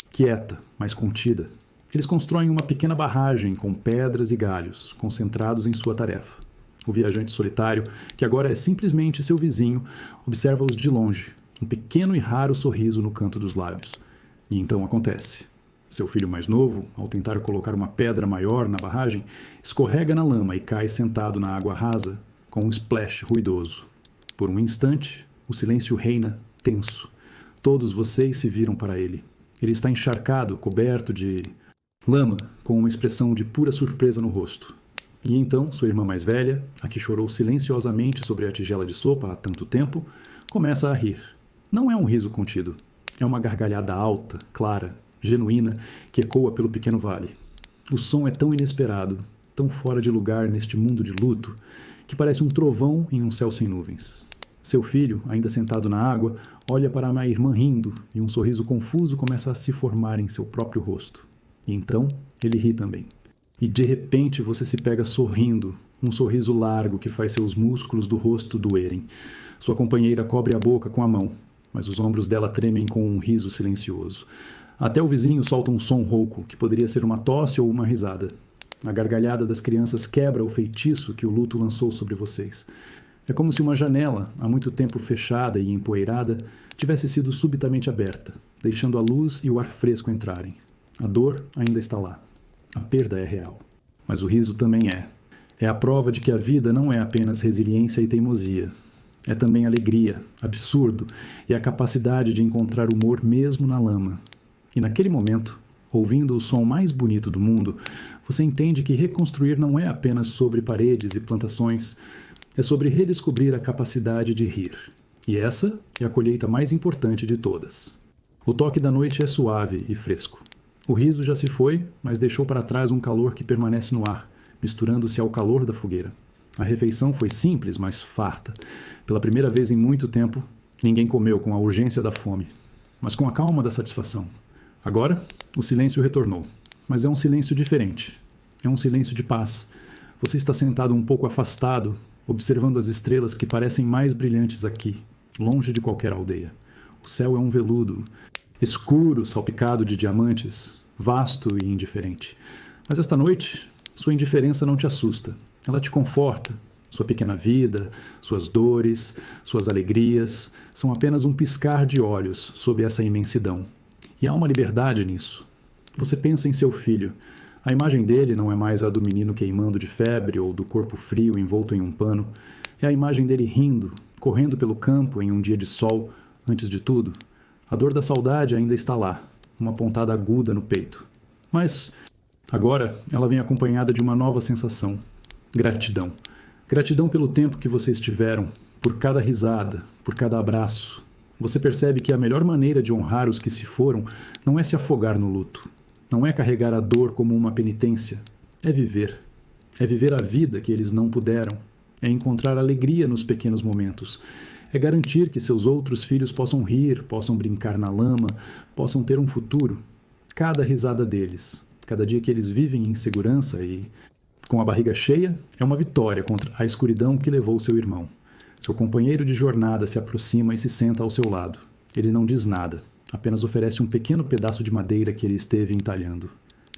Speaker 1: quieta, mais contida. Eles constroem uma pequena barragem com pedras e galhos, concentrados em sua tarefa. O viajante solitário, que agora é simplesmente seu vizinho, observa-os de longe, um pequeno e raro sorriso no canto dos lábios. E então acontece. Seu filho mais novo, ao tentar colocar uma pedra maior na barragem, escorrega na lama e cai sentado na água rasa, com um splash ruidoso. Por um instante, o silêncio reina, tenso. Todos vocês se viram para ele. Ele está encharcado, coberto de lama, com uma expressão de pura surpresa no rosto. E então, sua irmã mais velha, a que chorou silenciosamente sobre a tigela de sopa há tanto tempo, começa a rir. Não é um riso contido. É uma gargalhada alta, clara, genuína, que ecoa pelo pequeno vale. O som é tão inesperado, tão fora de lugar neste mundo de luto, que parece um trovão em um céu sem nuvens. Seu filho, ainda sentado na água, olha para a irmã rindo, e um sorriso confuso começa a se formar em seu próprio rosto. E então, ele ri também. E de repente você se pega sorrindo, um sorriso largo que faz seus músculos do rosto doerem. Sua companheira cobre a boca com a mão, mas os ombros dela tremem com um riso silencioso. Até o vizinho solta um som rouco, que poderia ser uma tosse ou uma risada. A gargalhada das crianças quebra o feitiço que o luto lançou sobre vocês. É como se uma janela, há muito tempo fechada e empoeirada, tivesse sido subitamente aberta, deixando a luz e o ar fresco entrarem. A dor ainda está lá. A perda é real. Mas o riso também é. É a prova de que a vida não é apenas resiliência e teimosia. É também alegria, absurdo e a capacidade de encontrar humor mesmo na lama. E naquele momento, ouvindo o som mais bonito do mundo, você entende que reconstruir não é apenas sobre paredes e plantações, é sobre redescobrir a capacidade de rir. E essa é a colheita mais importante de todas. O toque da noite é suave e fresco. O riso já se foi, mas deixou para trás um calor que permanece no ar, misturando-se ao calor da fogueira. A refeição foi simples, mas farta. Pela primeira vez em muito tempo, ninguém comeu com a urgência da fome, mas com a calma da satisfação. Agora, o silêncio retornou, mas é um silêncio diferente. É um silêncio de paz. Você está sentado um pouco afastado, observando as estrelas que parecem mais brilhantes aqui, longe de qualquer aldeia. O céu é um veludo, escuro, salpicado de diamantes, vasto e indiferente. Mas esta noite, sua indiferença não te assusta. Ela te conforta. Sua pequena vida, suas dores, suas alegrias, são apenas um piscar de olhos sob essa imensidão. E há uma liberdade nisso. Você pensa em seu filho. A imagem dele não é mais a do menino queimando de febre ou do corpo frio envolto em um pano. É a imagem dele rindo, correndo pelo campo em um dia de sol. Antes de tudo, a dor da saudade ainda está lá, uma pontada aguda no peito. Mas agora ela vem acompanhada de uma nova sensação: gratidão. Gratidão pelo tempo que vocês tiveram, por cada risada, por cada abraço. Você percebe que a melhor maneira de honrar os que se foram não é se afogar no luto. Não é carregar a dor como uma penitência. É viver. É viver a vida que eles não puderam. É encontrar alegria nos pequenos momentos. É garantir que seus outros filhos possam rir, possam brincar na lama, possam ter um futuro. Cada risada deles, cada dia que eles vivem em segurança e com a barriga cheia, é uma vitória contra a escuridão que levou seu irmão. Seu companheiro de jornada se aproxima e se senta ao seu lado. Ele não diz nada, apenas oferece um pequeno pedaço de madeira que ele esteve entalhando.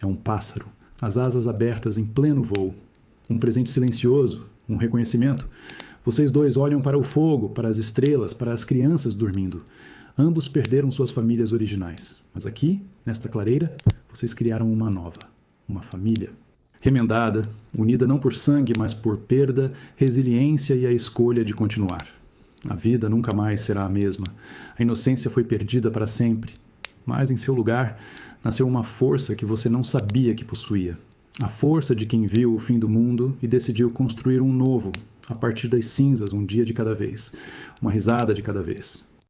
Speaker 1: É um pássaro, as asas abertas em pleno voo. Um presente silencioso, um reconhecimento. Vocês dois olham para o fogo, para as estrelas, para as crianças dormindo. Ambos perderam suas famílias originais. Mas aqui, nesta clareira, vocês criaram uma nova, uma família. Remendada, unida não por sangue, mas por perda, resiliência e a escolha de continuar. A vida nunca mais será a mesma. A inocência foi perdida para sempre. Mas em seu lugar, nasceu uma força que você não sabia que possuía. A força de quem viu o fim do mundo e decidiu construir um novo, a partir das cinzas, um dia de cada vez. Uma risada de cada vez.